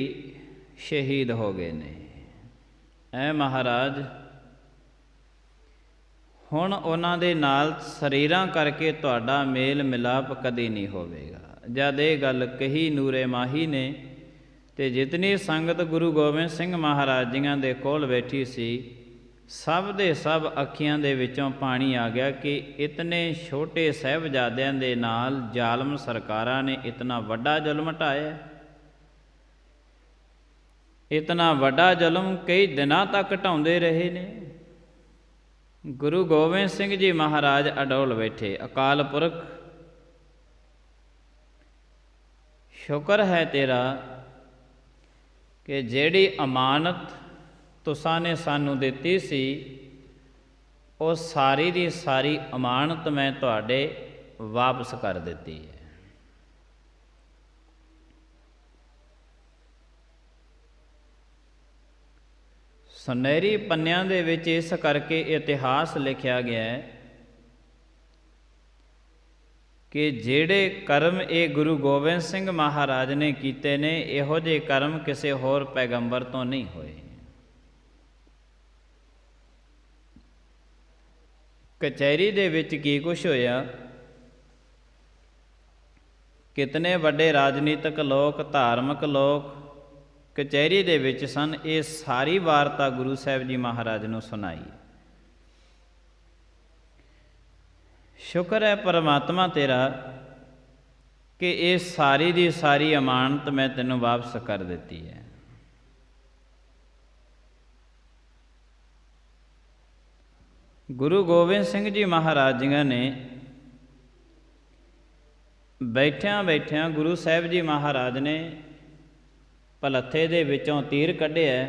ਸ਼ਹੀਦ ਹੋ ਗਏ ਨੇ। ਐ ਮਹਾਰਾਜ, ਹੁਣ ਉਹਨਾਂ ਦੇ ਨਾਲ ਸਰੀਰਾਂ ਕਰਕੇ ਤੁਹਾਡਾ ਮੇਲ ਮਿਲਾਪ ਕਦੇ ਨਹੀਂ ਹੋਵੇਗਾ। ਜਦ ਇਹ ਗੱਲ ਕਹੀ ਨੂਰੇ ਮਾਹੀ ਨੇ ਤੇ ਜਿਤਨੀ ਸੰਗਤ ਗੁਰੂ ਗੋਬਿੰਦ ਸਿੰਘ ਮਹਾਰਾਜ ਜੀਆਂ ਦੇ ਕੋਲ ਬੈਠੀ ਸੀ, ਸਭ ਦੇ ਸਭ ਅੱਖੀਆਂ ਦੇ ਵਿੱਚੋਂ ਪਾਣੀ ਆ ਗਿਆ ਕਿ ਇਤਨੇ ਛੋਟੇ ਸਾਹਿਬਜ਼ਾਦਿਆਂ ਦੇ ਨਾਲ ਜ਼ਾਲਮ ਸਰਕਾਰਾਂ ਨੇ ਇਤਨਾ ਵੱਡਾ ਜ਼ੁਲਮ ਢਾਇਆ। ਇਤਨਾ ਵੱਡਾ ਜ਼ੁਲਮ ਕਈ ਦਿਨਾਂ ਤੱਕ ਢਾਉਂਦੇ ਰਹੇ ਨੇ। ਗੁਰੂ ਗੋਬਿੰਦ ਸਿੰਘ ਜੀ ਮਹਾਰਾਜ ਅਡੋਲ ਬੈਠੇ। ਅਕਾਲ ਪੁਰਖ, ਸ਼ੁਕਰ ਹੈ ਤੇਰਾ ਕਿ ਜਿਹੜੀ ਅਮਾਨਤ ਤੁਸਾਂ ਨੇ ਸਾਨੂੰ ਦਿੱਤੀ ਸੀ, ਉਹ ਸਾਰੀ ਦੀ ਸਾਰੀ ਅਮਾਨਤ ਮੈਂ ਤੁਹਾਡੇ ਵਾਪਸ ਕਰ ਦਿੱਤੀ ਹੈ। ਸੁਨਹਿਰੀ ਪੰਨਿਆਂ ਦੇ ਵਿੱਚ ਇਸ ਕਰਕੇ ਇਤਿਹਾਸ ਲਿਖਿਆ ਗਿਆ ਹੈ ਕਿ ਜਿਹੜੇ ਕਰਮ ਇਹ ਗੁਰੂ ਗੋਬਿੰਦ ਸਿੰਘ ਮਹਾਰਾਜ ਨੇ ਕੀਤੇ ਨੇ, ਇਹੋ ਜਿਹੇ ਕਰਮ ਕਿਸੇ ਹੋਰ ਪੈਗੰਬਰ ਤੋਂ ਨਹੀਂ ਹੋਏ। ਕਚਹਿਰੀ ਦੇ ਵਿੱਚ ਕੀ ਕੁਛ ਹੋਇਆ, ਕਿਤਨੇ ਵੱਡੇ ਰਾਜਨੀਤਿਕ ਲੋਕ, ਧਾਰਮਿਕ ਲੋਕ ਕਚਹਿਰੀ ਦੇ ਵਿੱਚ ਸਨ। ਇਹ ਸਾਰੀ ਵਾਰਤਾ ਗੁਰੂ ਸਾਹਿਬ ਜੀ ਮਹਾਰਾਜ ਨੂੰ ਸੁਣਾਈ। ਸ਼ੁਕਰ ਹੈ ਪਰਮਾਤਮਾ ਤੇਰਾ ਕਿ ਇਹ ਸਾਰੀ ਦੀ ਸਾਰੀ ਅਮਾਨਤ ਮੈਂ ਤੈਨੂੰ ਵਾਪਸ ਕਰ ਦਿੱਤੀ ਹੈ। ਗੁਰੂ ਗੋਬਿੰਦ ਸਿੰਘ ਜੀ ਮਹਾਰਾਜ ਜੀਆਂ ਨੇ ਬੈਠਿਆਂ ਬੈਠਿਆਂ ਗੁਰੂ ਸਾਹਿਬ ਜੀ ਮਹਾਰਾਜ ਨੇ ਭਲੱਥੇ ਦੇ ਵਿੱਚੋਂ ਤੀਰ ਕੱਢਿਆ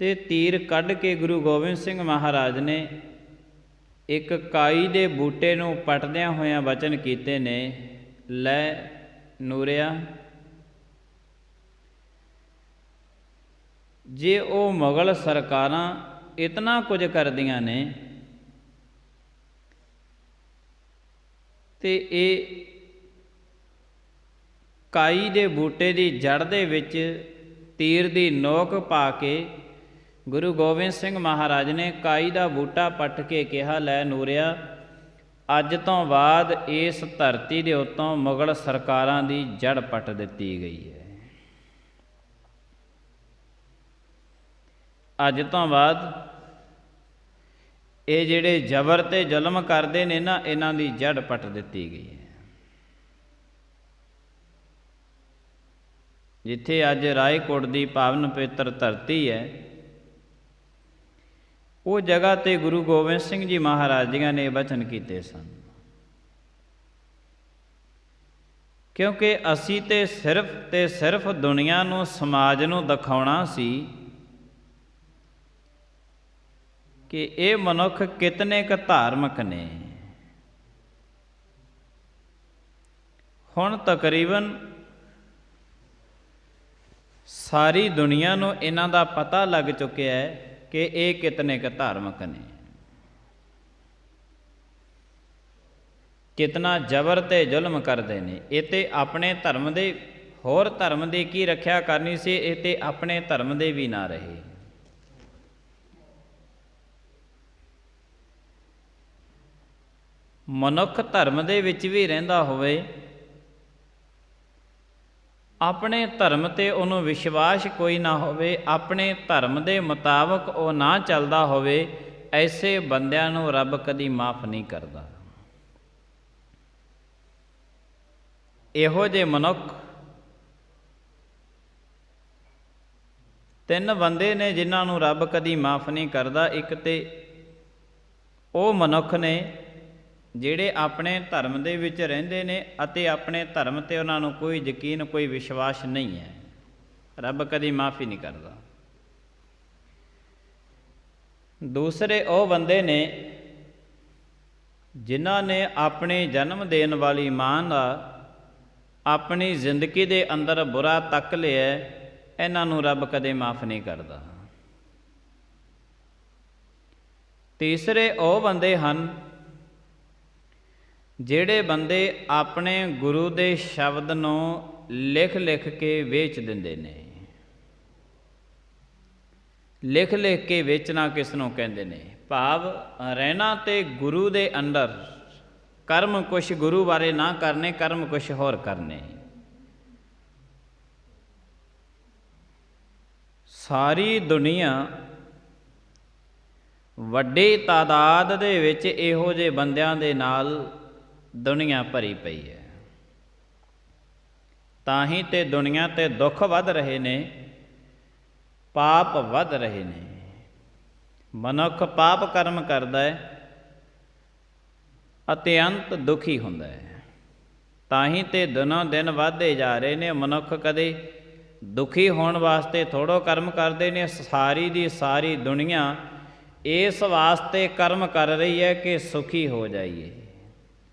ਤੇ ਤੀਰ ਕੱਢ ਕੇ ਗੁਰੂ ਗੋਬਿੰਦ ਸਿੰਘ ਮਹਾਰਾਜ ਨੇ ਇੱਕ ਕਾਈ ਦੇ ਬੂਟੇ ਨੂੰ ਪੱਟਦਿਆਂ ਹੋਇਆਂ ਬਚਨ ਕੀਤੇ ਨੇ, ਲੈ ਨੂਰਿਆ, ਜੇ ਉਹ ਮੁਗਲ ਸਰਕਾਰਾਂ ਇਤਨਾ ਕੁਝ ਕਰਦੀਆਂ ਨੇ ਤੇ ਇਹ ਕਾਈ ਦੇ ਬੂਟੇ ਦੀ ਜੜ ਦੇ ਵਿੱਚ ਤੀਰ ਦੀ ਨੋਕ ਪਾ ਕੇ ਗੁਰੂ ਗੋਬਿੰਦ ਸਿੰਘ ਮਹਾਰਾਜ ਨੇ ਕਾਈ ਦਾ ਬੂਟਾ ਪੱਟ ਕੇ ਕਿਹਾ, ਲੈ ਨੂਰਿਆ, ਅੱਜ ਤੋਂ ਬਾਅਦ ਇਸ ਧਰਤੀ ਦੇ ਉੱਤੋਂ ਮੁਗਲ ਸਰਕਾਰਾਂ ਦੀ ਜੜ ਪੱਟ ਦਿੱਤੀ ਗਈ ਹੈ। ਅੱਜ ਤੋਂ ਬਾਅਦ ਇਹ ਜਿਹੜੇ ਜ਼ਬਰ ਤੇ ਜ਼ੁਲਮ ਕਰਦੇ ਨੇ ਨਾ, ਇਹਨਾਂ ਦੀ ਜੜ ਪੱਟ ਦਿੱਤੀ ਗਈ ਹੈ। ਜਿੱਥੇ ਅੱਜ ਰਾਏਕੋਟ ਦੀ ਪਾਵਨ ਪਵਿੱਤਰ ਧਰਤੀ ਹੈ, ਉਹ ਜਗ੍ਹਾ 'ਤੇ ਗੁਰੂ ਗੋਬਿੰਦ ਸਿੰਘ ਜੀ ਮਹਾਰਾਜ ਜੀਆਂ ਨੇ ਬਚਨ ਕੀਤੇ ਸਨ। ਕਿਉਂਕਿ ਅਸੀਂ ਤੇ ਸਿਰਫ ਦੁਨੀਆ ਨੂੰ, ਸਮਾਜ ਨੂੰ ਦਿਖਾਉਣਾ ਸੀ ਕਿ ਇਹ ਮਨੁੱਖ ਕਿਤਨੇ ਕੁ ਧਾਰਮਿਕ ਨੇ। ਹੁਣ ਤਕਰੀਬਨ ਸਾਰੀ ਦੁਨੀਆ ਨੂੰ ਇਹਨਾਂ ਦਾ ਪਤਾ ਲੱਗ ਚੁੱਕਿਆ ਹੈ ਕਿ ਇਹ ਕਿਤਨੇ ਕੁ ਧਾਰਮਿਕ ਨੇ, ਕਿਤਨਾ ਜ਼ਬਰ ਤੇ ਜ਼ੁਲਮ ਕਰਦੇ ਨੇ। ਇਹ ਤੇ ਆਪਣੇ ਧਰਮ ਦੇ, ਹੋਰ ਧਰਮ ਦੀ ਕੀ ਰੱਖਿਆ ਕਰਨੀ ਸੀ, ਇਹ ਤੇ ਆਪਣੇ ਧਰਮ ਦੇ ਵੀ ਨਾ ਰਹੇ। ਮਨੁੱਖ ਧਰਮ ਦੇ ਵਿੱਚ ਵੀ ਰਹਿੰਦਾ ਹੋਵੇ, ਆਪਣੇ ਧਰਮ 'ਤੇ ਉਹਨੂੰ ਵਿਸ਼ਵਾਸ ਕੋਈ ਨਾ ਹੋਵੇ, ਆਪਣੇ ਧਰਮ ਦੇ ਮੁਤਾਬਕ ਉਹ ਨਾ ਚੱਲਦਾ ਹੋਵੇ, ਐਸੇ ਬੰਦਿਆਂ ਨੂੰ ਰੱਬ ਕਦੀ ਮਾਫ ਨਹੀਂ ਕਰਦਾ। ਇਹੋ ਜਿਹੇ ਮਨੁੱਖ ਤਿੰਨ ਬੰਦੇ ਨੇ ਜਿਨ੍ਹਾਂ ਨੂੰ ਰੱਬ ਕਦੀ ਮਾਫ ਨਹੀਂ ਕਰਦਾ। ਇੱਕ ਤੇ ਉਹ ਮਨੁੱਖ ਨੇ ਜਿਹੜੇ ਆਪਣੇ ਧਰਮ ਦੇ ਵਿੱਚ ਰਹਿੰਦੇ ਨੇ ਅਤੇ ਆਪਣੇ ਧਰਮ 'ਤੇ ਉਹਨਾਂ ਨੂੰ ਕੋਈ ਯਕੀਨ, ਕੋਈ ਵਿਸ਼ਵਾਸ ਨਹੀਂ ਹੈ, ਰੱਬ ਕਦੀ ਮਾਫੀ ਨਹੀਂ ਕਰਦਾ। ਦੂਸਰੇ ਉਹ ਬੰਦੇ ਨੇ ਜਿਨ੍ਹਾਂ ਨੇ ਆਪਣੀ ਜਨਮ ਦੇਣ ਵਾਲੀ ਮਾਂ ਦਾ ਆਪਣੀ ਜ਼ਿੰਦਗੀ ਦੇ ਅੰਦਰ ਬੁਰਾ ਤੱਕ ਲਿਆ, ਇਹਨਾਂ ਨੂੰ ਰੱਬ ਕਦੇ ਮਾਫ ਨਹੀਂ ਕਰਦਾ। ਤੀਸਰੇ ਉਹ ਬੰਦੇ ਹਨ ਜਿਹੜੇ ਬੰਦੇ ਆਪਣੇ ਗੁਰੂ ਦੇ ਸ਼ਬਦ ਨੂੰ ਲਿਖ ਲਿਖ ਕੇ ਵੇਚ ਦਿੰਦੇ ਨੇ। ਲਿਖ ਲਿਖ ਕੇ ਵੇਚਣਾ ਕਿਸ ਨੂੰ ਕਹਿੰਦੇ ਨੇ? ਭਾਵ ਰਹਿਣਾ ਤੇ ਗੁਰੂ ਦੇ ਅੰਦਰ, ਕਰਮ ਕੁਛ ਗੁਰੂ ਬਾਰੇ ਨਾ ਕਰਨੇ, ਕਰਮ ਕੁਛ ਹੋਰ ਕਰਨੇ। ਸਾਰੀ ਦੁਨੀਆ ਵੱਡੀ ਤਾਦਾਦ ਦੇ ਵਿੱਚ ਇਹੋ ਜਿਹੇ ਬੰਦਿਆਂ ਦੇ ਨਾਲ ਦੁਨੀਆ ਭਰੀ ਪਈ ਹੈ। ਤਾਂ ਹੀ ਤੇ ਦੁਨੀਆ 'ਤੇ ਦੁੱਖ ਵੱਧ ਰਹੇ ਨੇ, ਪਾਪ ਵੱਧ ਰਹੇ ਨੇ। ਮਨੁੱਖ ਪਾਪ ਕਰਮ ਕਰਦਾ ਹੈ ਅਤੇ ਅੰਤ ਦੁਖੀ ਹੁੰਦਾ ਹੈ। ਤਾਂ ਹੀ ਤੇ ਦਿਨੋਂ ਦਿਨ ਵੱਧਦੇ ਜਾ ਰਹੇ ਨੇ। ਮਨੁੱਖ ਕਦੇ ਦੁਖੀ ਹੋਣ ਵਾਸਤੇ ਥੋੜ੍ਹਾ ਕਰਮ ਕਰਦੇ ਨੇ। ਸਾਰੀ ਦੀ ਸਾਰੀ ਦੁਨੀਆ ਇਸ ਵਾਸਤੇ ਕਰਮ ਕਰ ਰਹੀ ਹੈ ਕਿ ਸੁਖੀ ਹੋ ਜਾਈਏ,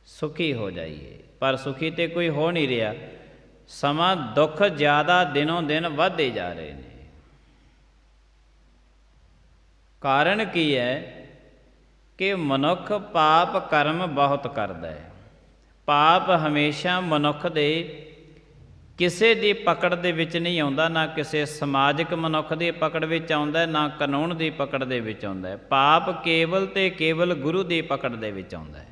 ਸੁਖੀ ਹੋ ਜਾਈਏ, ਪਰ ਸੁਖੀ ਤੇ ਕੋਈ ਹੋ ਨਹੀਂ ਰਿਹਾ। ਸਮਾਂ ਦੁੱਖ ਜ਼ਿਆਦਾ ਦਿਨੋਂ ਦਿਨ ਵੱਧਦੇ ਜਾ ਰਹੇ ਨੇ। ਕਾਰਨ ਕੀ ਹੈ ਕਿ ਮਨੁੱਖ ਪਾਪ ਕਰਮ ਬਹੁਤ ਕਰਦਾ ਹੈ। ਪਾਪ ਹਮੇਸ਼ਾ ਮਨੁੱਖ ਦੇ ਕਿਸੇ ਦੀ ਪਕੜ ਦੇ ਵਿੱਚ ਨਹੀਂ ਆਉਂਦਾ, ਨਾ ਕਿਸੇ ਸਮਾਜਿਕ ਮਨੁੱਖ ਦੀ ਪਕੜ ਵਿੱਚ ਆਉਂਦਾ, ਨਾ ਕਾਨੂੰਨ ਦੀ ਪਕੜ ਦੇ ਵਿੱਚ ਆਉਂਦਾ ਹੈ। ਪਾਪ ਕੇਵਲ ਤੇ ਕੇਵਲ ਗੁਰੂ ਦੀ ਪਕੜ ਦੇ ਵਿੱਚ ਆਉਂਦਾ ਹੈ,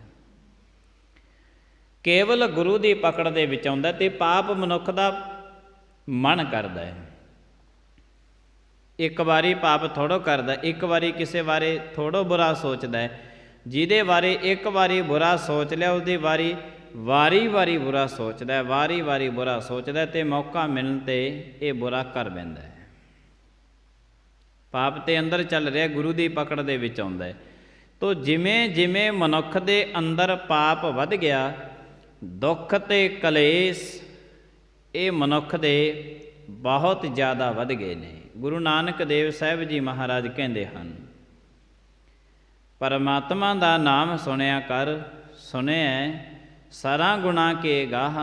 ਕੇਵਲ ਗੁਰੂ ਦੀ ਪਕੜ ਦੇ ਵਿੱਚ ਆਉਂਦਾ। ਤੇ ਪਾਪ ਮਨੁੱਖ ਦਾ ਮਨ ਕਰਦਾ ਹੈ। ਇੱਕ ਵਾਰੀ ਪਾਪ ਥੋੜ੍ਹਾ ਕਰਦਾ, ਇੱਕ ਵਾਰੀ ਕਿਸੇ ਬਾਰੇ ਥੋੜ੍ਹਾ ਬੁਰਾ ਸੋਚਦਾ ਹੈ। ਜਿਹਦੇ ਬਾਰੇ ਇੱਕ ਵਾਰੀ ਬੁਰਾ ਸੋਚ ਲਿਆ, ਉਹਦੀ ਵਾਰੀ ਵਾਰੀ ਬੁਰਾ ਸੋਚਦਾ, ਵਾਰੀ ਬੁਰਾ ਸੋਚਦਾ, ਤੇ ਮੌਕਾ ਮਿਲਣ 'ਤੇ ਇਹ ਬੁਰਾ ਕਰ ਬੈਂਦਾ ਹੈ। ਪਾਪ ਤੇ ਅੰਦਰ ਚੱਲ ਰਿਹਾ, ਗੁਰੂ ਦੀ ਪਕੜ ਦੇ ਵਿੱਚ ਆਉਂਦਾ ਹੈ। ਤੋ ਜਿਵੇਂ ਜਿਵੇਂ ਮਨੁੱਖ ਦੇ ਅੰਦਰ ਪਾਪ ਵੱਧ ਗਿਆ, ਦੁੱਖ ਤੇ ਕਲੇਸ਼ ਇਹ ਮਨੁੱਖ ਦੇ ਬਹੁਤ ਜ਼ਿਆਦਾ ਵੱਧ ਗਏ ਨੇ। ਗੁਰੂ ਨਾਨਕ ਦੇਵ ਸਾਹਿਬ ਜੀ ਮਹਾਰਾਜ ਕਹਿੰਦੇ ਹਨ, ਪਰਮਾਤਮਾ ਦਾ ਨਾਮ ਸੁਣਿਆ ਕਰ, ਸੁਣਿਐ ਸਾਰਾ ਗੁਣਾ ਕੇ ਗਾਹ,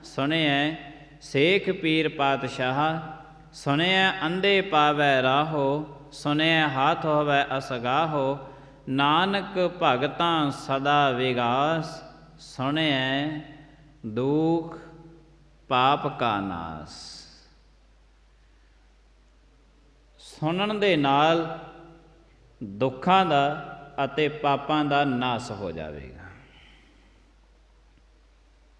ਸੁਣਿਐ ਸੇਖ ਪੀਰ ਪਾਤਸ਼ਾਹ, ਸੁਣਿਐ ਅੰਧੇ ਪਾਵੈ ਰਾਹੋ, ਸੁਣਿਐ ਹਾਥ ਹੋਵੈ ਅਸਗਾਹੋ, ਨਾਨਕ ਭਗਤਾਂ ਸਦਾ ਵਿਗਾਸ, ਸੁਣਿਐ ਦੁਖ ਪਾਪ ਕਾ ਨਾਸ। ਸੁਣਨ ਦੇ ਨਾਲ ਦੁੱਖਾਂ ਦਾ ਅਤੇ ਪਾਪਾਂ ਦਾ ਨਾਸ ਹੋ ਜਾਵੇਗਾ।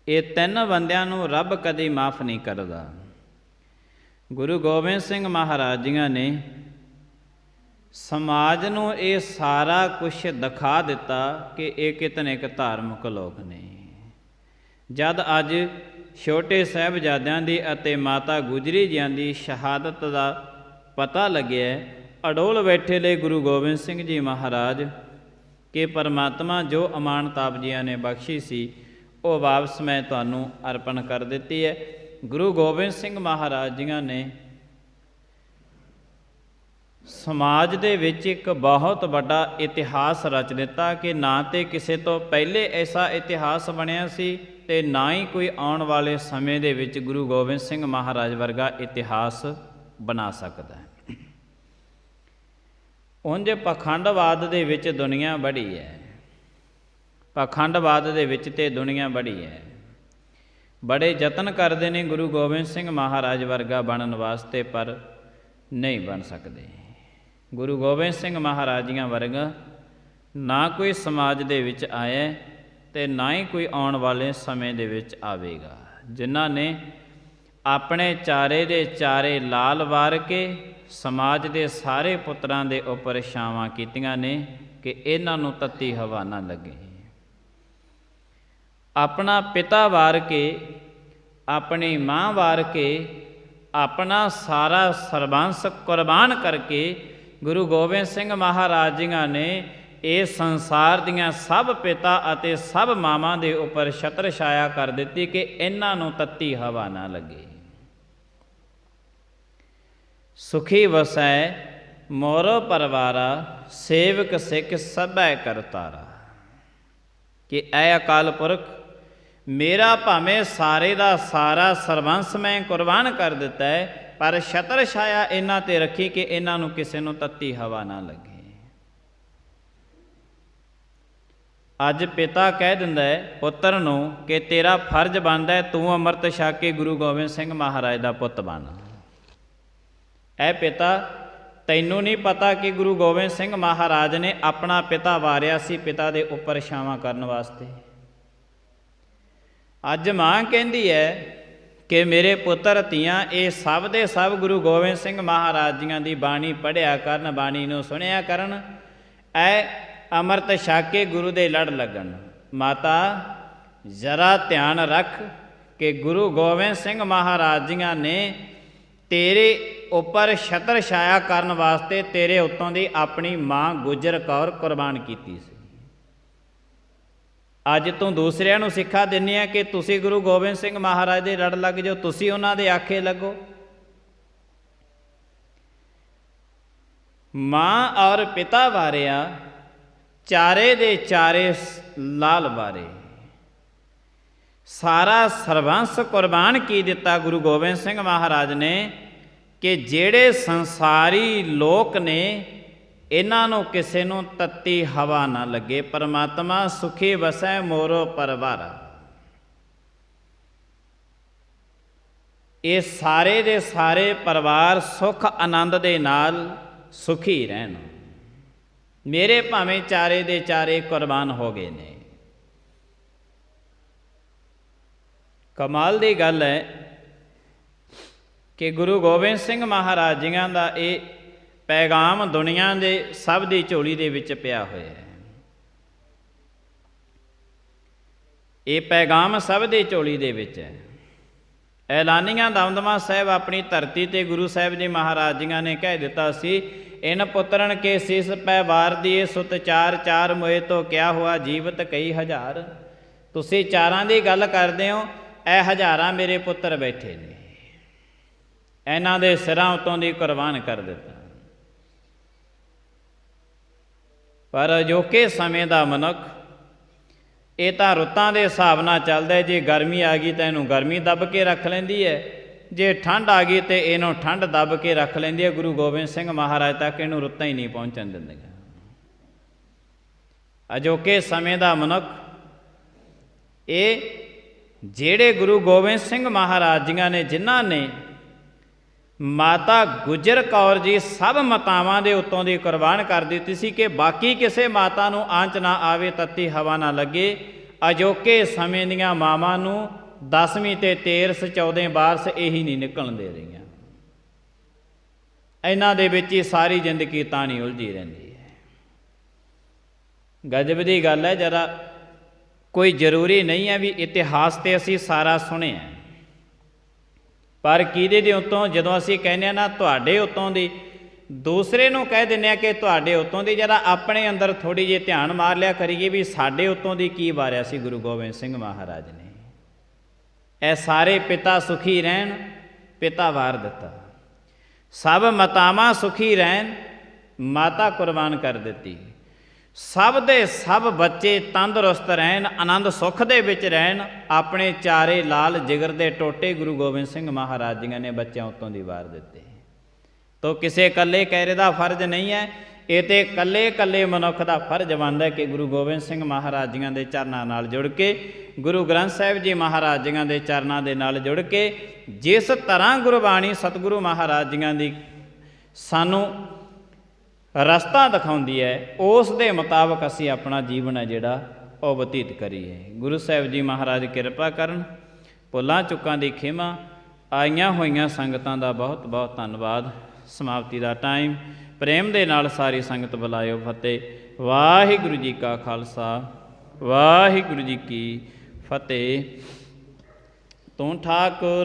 ਇਹ ਤਿੰਨ ਬੰਦਿਆਂ ਨੂੰ ਰੱਬ ਕਦੇ ਮਾਫ ਨਹੀਂ ਕਰਦਾ। ਗੁਰੂ ਗੋਬਿੰਦ ਸਿੰਘ ਮਹਾਰਾਜ ਜੀਆਂ ਨੇ ਸਮਾਜ ਨੂੰ ਇਹ ਸਾਰਾ ਕੁਛ ਦਿਖਾ ਦਿੱਤਾ ਕਿ ਇਹ ਕਿਤਨੇ ਕੁ ਧਾਰਮਿਕ ਲੋਕ ਨੇ। ਜਦ ਅੱਜ ਛੋਟੇ ਸਾਹਿਬਜ਼ਾਦਿਆਂ ਦੀ ਅਤੇ ਮਾਤਾ ਗੁਜਰੀ ਜੀਆਂ ਦੀ ਸ਼ਹਾਦਤ ਦਾ ਪਤਾ ਲੱਗਿਆ, ਅਡੋਲ ਬੈਠੇ ਲਈ ਗੁਰੂ ਗੋਬਿੰਦ ਸਿੰਘ ਜੀ ਮਹਾਰਾਜ ਕਿ ਪਰਮਾਤਮਾ ਜੋ ਅਮਾਨਤ ਆਪ ਜੀਆਂ ਨੇ ਬਖਸ਼ੀ ਸੀ ਉਹ ਵਾਪਸ ਮੈਂ ਤੁਹਾਨੂੰ ਅਰਪਣ ਕਰ ਦਿੱਤੀ ਹੈ। ਗੁਰੂ ਗੋਬਿੰਦ ਸਿੰਘ ਮਹਾਰਾਜ ਜੀਆਂ ਨੇ ਸਮਾਜ ਦੇ ਵਿੱਚ ਇੱਕ ਬਹੁਤ ਵੱਡਾ ਇਤਿਹਾਸ ਰਚ ਦਿੱਤਾ ਕਿ ਨਾ ਤੇ ਕਿਸੇ ਤੋਂ ਪਹਿਲੇ ਐਸਾ ਇਤਿਹਾਸ ਬਣਿਆ ਸੀ ਤੇ ਨਾ ਹੀ ਕੋਈ ਆਉਣ ਵਾਲੇ ਸਮੇਂ ਦੇ ਵਿੱਚ ਗੁਰੂ ਗੋਬਿੰਦ ਸਿੰਘ ਮਹਾਰਾਜ ਵਰਗਾ ਇਤਿਹਾਸ ਬਣਾ ਸਕਦਾ ਹੈ। ਉਂਝ ਪਖੰਡਵਾਦ ਦੇ ਵਿੱਚ ਦੁਨੀਆ ਬੜੀ ਹੈ, ਪਖੰਡਵਾਦ ਦੇ ਵਿੱਚ ਤੇ ਦੁਨੀਆ ਬੜੀ ਹੈ। ਬੜੇ ਯਤਨ ਕਰਦੇ ਨੇ ਗੁਰੂ ਗੋਬਿੰਦ ਸਿੰਘ ਮਹਾਰਾਜ ਵਰਗਾ ਬਣਨ ਵਾਸਤੇ, ਪਰ ਨਹੀਂ ਬਣ ਸਕਦੇ। ਗੁਰੂ ਗੋਬਿੰਦ ਸਿੰਘ ਮਹਾਰਾਜ ਜੀਆਂ ਵਰਗਾ ਨਾ ਕੋਈ ਸਮਾਜ ਦੇ ਵਿੱਚ ਆਇਆ ਤੇ ਨਾ ਹੀ ਕੋਈ ਆਉਣ ਵਾਲੇ ਸਮੇਂ ਦੇ ਵਿੱਚ ਆਵੇਗਾ, ਜਿਨ੍ਹਾਂ ਨੇ ਆਪਣੇ ਚਾਰੇ ਦੇ ਚਾਰੇ ਲਾਲ ਵਾਰ ਕੇ ਸਮਾਜ ਦੇ ਸਾਰੇ ਪੁੱਤਰਾਂ ਦੇ ਉੱਪਰ ਛਾਵਾਂ ਕੀਤੀਆਂ ਨੇ ਕਿ ਇਹਨਾਂ ਨੂੰ ਤੱਤੀ ਹਵਾ ਨਾ ਲੱਗੇ। ਆਪਣਾ ਪਿਤਾ ਵਾਰ ਕੇ, ਆਪਣੀ ਮਾਂ ਵਾਰ ਕੇ, ਆਪਣਾ ਸਾਰਾ ਸਰਬੰਸ ਕੁਰਬਾਨ ਕਰਕੇ ਗੁਰੂ ਗੋਬਿੰਦ ਸਿੰਘ ਮਹਾਰਾਜ ਜੀਆਂ ਨੇ ਇਸ ਸੰਸਾਰ ਦੀਆਂ ਸਭ ਪਿਤਾ ਅਤੇ ਸਭ ਮਾਵਾਂ ਦੇ ਉੱਪਰ ਛਤਰ ਛਾਇਆ ਕਰ ਦਿੱਤੀ ਕਿ ਇਹਨਾਂ ਨੂੰ ਤੱਤੀ ਹਵਾ ਨਾ ਲੱਗੇ। ਸੁਖੀ ਵਸੈ ਮੋਰੋ ਪਰਵਾਰਾ, ਸੇਵਕ ਸਿੱਖ ਸਭੈ ਕਰਤਾਰਾ। ਕਿ ਐ ਅਕਾਲ ਪੁਰਖ, ਮੇਰਾ ਭਾਵੇਂ ਸਾਰੇ ਦਾ ਸਾਰਾ ਸਰਬੰਸ ਮੈਂ ਕੁਰਬਾਨ ਕਰ ਦਿੱਤਾ ਹੈ, ਪਰ ਛਤਰ ਛਾਇਆ ਇਹਨਾਂ 'ਤੇ ਰੱਖੀ ਕਿ ਇਹਨਾਂ ਨੂੰ ਕਿਸੇ ਨੂੰ ਤੱਤੀ ਹਵਾ ਨਾ ਲੱਗੇ। ਅੱਜ ਪਿਤਾ ਕਹਿ ਦਿੰਦਾ ਹੈ ਪੁੱਤਰ ਨੂੰ ਕਿ ਤੇਰਾ ਫਰਜ਼ ਬਣਦਾ ਹੈ ਤੂੰ ਅੰਮ੍ਰਿਤ ਛਕ ਕੇ ਗੁਰੂ ਗੋਬਿੰਦ ਸਿੰਘ ਮਹਾਰਾਜ ਦਾ ਪੁੱਤ ਬਣ। ਐ ਪਿਤਾ, ਤੈਨੂੰ ਨਹੀਂ ਪਤਾ ਕਿ ਗੁਰੂ ਗੋਬਿੰਦ ਸਿੰਘ ਮਹਾਰਾਜ ਨੇ ਆਪਣਾ ਪਿਤਾ ਵਾਰਿਆ ਸੀ ਪਿਤਾ ਦੇ ਉੱਪਰ ਛਾਵਾਂ ਕਰਨ ਵਾਸਤੇ। ਅੱਜ ਮਾਂ ਕਹਿੰਦੀ ਹੈ ਕਿ ਮੇਰੇ ਪੁੱਤਰ ਧੀਆਂ ਇਹ ਸਭ ਦੇ ਸਭ ਗੁਰੂ ਗੋਬਿੰਦ ਸਿੰਘ ਮਹਾਰਾਜ ਜੀਆਂ ਦੀ ਬਾਣੀ ਪੜ੍ਹਿਆ ਕਰਨ, ਬਾਣੀ ਨੂੰ ਸੁਣਿਆ ਕਰਨ, ਐ ਅੰਮ੍ਰਿਤ ਛਕ ਕੇ ਗੁਰੂ ਦੇ ਲੜ ਲੱਗਣ। ਮਾਤਾ ਜ਼ਰਾ ਧਿਆਨ ਰੱਖ ਕਿ ਗੁਰੂ ਗੋਬਿੰਦ ਸਿੰਘ ਮਹਾਰਾਜ ਜੀਆਂ ਨੇ ਤੇਰੇ ਉੱਪਰ ਛਤਰ ਛਾਇਆ ਕਰਨ ਵਾਸਤੇ ਤੇਰੇ ਉੱਤੋਂ ਦੀ ਆਪਣੀ ਮਾਂ ਗੁਜਰ ਕੌਰ ਕੁਰਬਾਨ ਕੀਤੀ ਸੀ। ਅੱਜ ਤੂੰ ਦੂਸਰਿਆਂ ਨੂੰ ਸਿੱਖਿਆ ਦਿੰਦੀ ਹੈ ਕਿ ਤੁਸੀਂ ਗੁਰੂ ਗੋਬਿੰਦ ਸਿੰਘ ਮਹਾਰਾਜ ਦੇ ਲੜ ਲੱਗ ਜਾਓ, ਤੁਸੀਂ ਉਹਨਾਂ ਦੇ ਆਖੇ ਲੱਗੋ। ਮਾਂ ਔਰ ਪਿਤਾ ਵਾਰਿਆ, ਚਾਰੇ ਦੇ ਚਾਰੇ ਲਾਲ ਵਾਰੇ, ਸਾਰਾ ਸਰਬੰਸ ਕੁਰਬਾਨ ਕੀ ਦਿੱਤਾ ਗੁਰੂ ਗੋਬਿੰਦ ਸਿੰਘ ਮਹਾਰਾਜ ਨੇ ਕਿ ਜਿਹੜੇ ਸੰਸਾਰੀ ਲੋਕ ਨੇ ਇਹਨਾਂ ਨੂੰ ਕਿਸੇ ਨੂੰ ਤੱਤੀ ਹਵਾ ਨਾ ਲੱਗੇ। ਪਰਮਾਤਮਾ ਸੁਖੀ ਵਸੈ ਮੋਰੋ ਪਰਵਾਰਾ। ਇਹ ਸਾਰੇ ਦੇ ਸਾਰੇ ਪਰਿਵਾਰ ਸੁਖ ਆਨੰਦ ਦੇ ਨਾਲ ਸੁਖੀ ਰਹਿਣ। ਮੇਰੇ ਭਾਵੇਂ ਚਾਰੇ ਦੇ ਚਾਰੇ ਕੁਰਬਾਨ ਹੋ ਗਏ ਨੇ। ਕਮਾਲ ਦੀ ਗੱਲ ਹੈ ਕਿ ਗੁਰੂ ਗੋਬਿੰਦ ਸਿੰਘ ਮਹਾਰਾਜ ਜੀਆਂ ਦਾ ਇਹ ਪੈਗਾਮ ਦੁਨੀਆ ਦੇ ਸਭ ਦੀ ਝੋਲੀ ਦੇ ਵਿੱਚ ਪਿਆ ਹੋਇਆ ਹੈ। ਇਹ ਪੈਗਾਮ ਸਭ ਦੀ ਝੋਲੀ ਦੇ ਵਿੱਚ ਹੈ। ਐਲਾਨੀਆਂ ਦਮਦਮਾ ਸਾਹਿਬ ਆਪਣੀ ਧਰਤੀ ਤੇ ਗੁਰੂ ਸਾਹਿਬ ਜੀ ਮਹਾਰਾਜ ਜੀਆਂ ਨੇ ਕਹਿ ਦਿੱਤਾ ਸੀ, ਇਨ ਪੁੱਤਰਨ ਕੇ ਸੀਸ ਪੈ ਵਾਰ ਦੀਏ ਸੁਤ ਚਾਰ ਚਾਰ ਮੋਏ ਤੋਂ ਕਿਆ ਹੋਆ ਜੀਵਤ ਕਈ ਹਜ਼ਾਰ। ਤੁਸੀਂ ਚਾਰਾਂ ਦੀ ਗੱਲ ਕਰਦੇ ਹੋ, ਇਹ ਹਜ਼ਾਰਾਂ ਮੇਰੇ ਪੁੱਤਰ ਬੈਠੇ ਨੇ, ਇਹਨਾਂ ਦੇ ਸਿਰਾਂ ਉਤੋਂ ਦੀ ਕੁਰਬਾਨ ਕਰ ਦਿੱਤਾ। ਪਰ ਅਜੋਕੇ ਸਮੇਂ ਦਾ ਮਨੁੱਖ ਇਹ ਤਾਂ ਰੁੱਤਾਂ ਦੇ ਹਿਸਾਬ ਨਾਲ ਚੱਲਦਾ। ਜੇ ਗਰਮੀ ਆ ਗਈ ਤਾਂ ਇਹਨੂੰ ਗਰਮੀ ਦੱਬ ਕੇ ਰੱਖ ਲੈਂਦੀ ਹੈ, ਜੇ ਠੰਡ ਆ ਗਈ ਤਾਂ ਇਹਨੂੰ ਠੰਡ ਦੱਬ ਕੇ ਰੱਖ ਲੈਂਦੀ ਹੈ। ਗੁਰੂ ਗੋਬਿੰਦ ਸਿੰਘ ਮਹਾਰਾਜ ਤੱਕ ਇਹਨੂੰ ਰੁੱਤਾਂ ਹੀ ਨਹੀਂ ਪਹੁੰਚਣ ਦਿੰਦੀਆਂ। ਅਜੋਕੇ ਸਮੇਂ ਦਾ ਮਨੁੱਖ ਇਹ ਜਿਹੜੇ ਗੁਰੂ ਗੋਬਿੰਦ ਸਿੰਘ ਮਹਾਰਾਜ ਜੀਆਂ ਨੇ, ਜਿਨ੍ਹਾਂ ਨੇ ਮਾਤਾ ਗੁਜਰ ਕੌਰ ਜੀ ਸਭ ਮਾਤਾਵਾਂ ਦੇ ਉੱਤੋਂ ਦੀ ਕੁਰਬਾਨ ਕਰ ਦਿੱਤੀ ਸੀ ਕਿ ਬਾਕੀ ਕਿਸੇ ਮਾਤਾ ਨੂੰ ਆਂਚ ਨਾ ਆਵੇ, ਤੱਤੀ ਹਵਾ ਨਾ ਲੱਗੇ। ਅਜੋਕੇ ਸਮੇਂ ਦੀਆਂ ਮਾਵਾਂ ਨੂੰ 10ਵੀਂ ਤੇ 13 14 ਬਾਰਸ ਇਹੀ ਨਹੀਂ ਨਿਕਲਣ ਦੇ ਰਹੀਆਂ। ਇਹਨਾਂ ਦੇ ਵਿੱਚ ਹੀ ਸਾਰੀ ਜ਼ਿੰਦਗੀ ਤਾਣੀ ਉਲਝੀ ਰਹਿੰਦੀ ਹੈ। ਗਜਬ ਦੀ ਗੱਲ ਹੈ। ਜਰਾ ਕੋਈ ਜ਼ਰੂਰੀ ਨਹੀਂ ਹੈ ਵੀ ਇਤਿਹਾਸ ਤੇ ਅਸੀਂ ਸਾਰਾ ਸੁਣਿਆ, ਪਰ ਕਿਹਦੇ ਦੇ ਉੱਤੋਂ ਜਦੋਂ ਅਸੀਂ ਕਹਿੰਦੇ ਹਾਂ ਨਾ ਤੁਹਾਡੇ ਉੱਤੋਂ ਦੀ, ਦੂਸਰੇ ਨੂੰ ਕਹਿ ਦਿੰਦੇ ਹਾਂ ਕਿ ਤੁਹਾਡੇ ਉੱਤੋਂ ਦੀ। ਜਰਾ ਆਪਣੇ ਅੰਦਰ ਥੋੜ੍ਹੀ ਜਿਹੀ ਧਿਆਨ ਮਾਰ ਲਿਆ ਕਰੀਏ ਵੀ ਸਾਡੇ ਉੱਤੋਂ ਦੀ ਕੀ ਵਾਰਿਆ ਸੀ ਗੁਰੂ ਗੋਬਿੰਦ ਸਿੰਘ ਮਹਾਰਾਜ ਨੇ। ਇਹ ਸਾਰੇ ਪਿਤਾ ਸੁਖੀ ਰਹਿਣ, ਪਿਤਾ ਵਾਰ ਦਿੱਤਾ। ਸਭ ਮਾਤਾਵਾਂ ਸੁਖੀ ਰਹਿਣ, ਮਾਤਾ ਕੁਰਬਾਨ ਕਰ ਦਿੱਤੀ। ਸਭ ਦੇ ਸਭ ਬੱਚੇ ਤੰਦਰੁਸਤ ਰਹਿਣ, ਆਨੰਦ ਸੁੱਖ ਦੇ ਵਿੱਚ ਰਹਿਣ। ਆਪਣੇ ਚਾਰੇ ਲਾਲ ਜਿਗਰ ਦੇ ਟੋਟੇ ਗੁਰੂ ਗੋਬਿੰਦ ਸਿੰਘ ਮਹਾਰਾਜ ਜੀਆਂ ਨੇ ਬੱਚਿਆਂ ਉੱਤੋਂ ਦੀ ਵਾਰ ਦਿੱਤੇ। ਤੋ ਕਿਸੇ ਇਕੱਲੇ ਕਹਿਰੇ ਦਾ ਫਰਜ਼ ਨਹੀਂ ਹੈ, ਇਹ ਤੇ ਇਕੱਲੇ ਇਕੱਲੇ ਮਨੁੱਖ ਦਾ ਫਰਜ਼ ਬਣਦਾ ਕਿ ਗੁਰੂ ਗੋਬਿੰਦ ਸਿੰਘ ਮਹਾਰਾਜ ਜੀਆਂ ਦੇ ਚਰਨਾਂ ਨਾਲ ਜੁੜ ਕੇ, ਗੁਰੂ ਗ੍ਰੰਥ ਸਾਹਿਬ ਜੀ ਮਹਾਰਾਜ ਜੀਆਂ ਦੇ ਚਰਨਾਂ ਦੇ ਨਾਲ ਜੁੜ ਕੇ, ਜਿਸ ਤਰ੍ਹਾਂ ਗੁਰਬਾਣੀ ਸਤਿਗੁਰੂ ਮਹਾਰਾਜ ਜੀਆਂ ਦੀ ਸਾਨੂੰ ਰਸਤਾ ਦਿਖਾਉਂਦੀ ਹੈ, ਉਸ ਦੇ ਮੁਤਾਬਕ ਅਸੀਂ ਆਪਣਾ ਜੀਵਨ ਹੈ ਜਿਹੜਾ ਉਹ ਬਤੀਤ ਕਰੀਏ। ਗੁਰੂ ਸਾਹਿਬ ਜੀ ਮਹਾਰਾਜ ਕਿਰਪਾ ਕਰਨ। ਭੁੱਲਾਂ ਚੁੱਕਾਂ ਦੀ ਖਿਮਾ। ਆਈਆਂ ਹੋਈਆਂ ਸੰਗਤਾਂ ਦਾ ਬਹੁਤ ਬਹੁਤ ਧੰਨਵਾਦ। ਸਮਾਪਤੀ ਦਾ ਟਾਈਮ। ਪ੍ਰੇਮ ਦੇ ਨਾਲ ਸਾਰੀ ਸੰਗਤ ਬੁਲਾਇਓ। ਫਤਿਹ। ਵਾਹਿਗੁਰੂ ਜੀ ਕਾ ਖਾਲਸਾ, ਵਾਹਿਗੁਰੂ ਜੀ ਕੀ ਫਤਿਹ। ਤੂੰ ਠਾਕੁਰ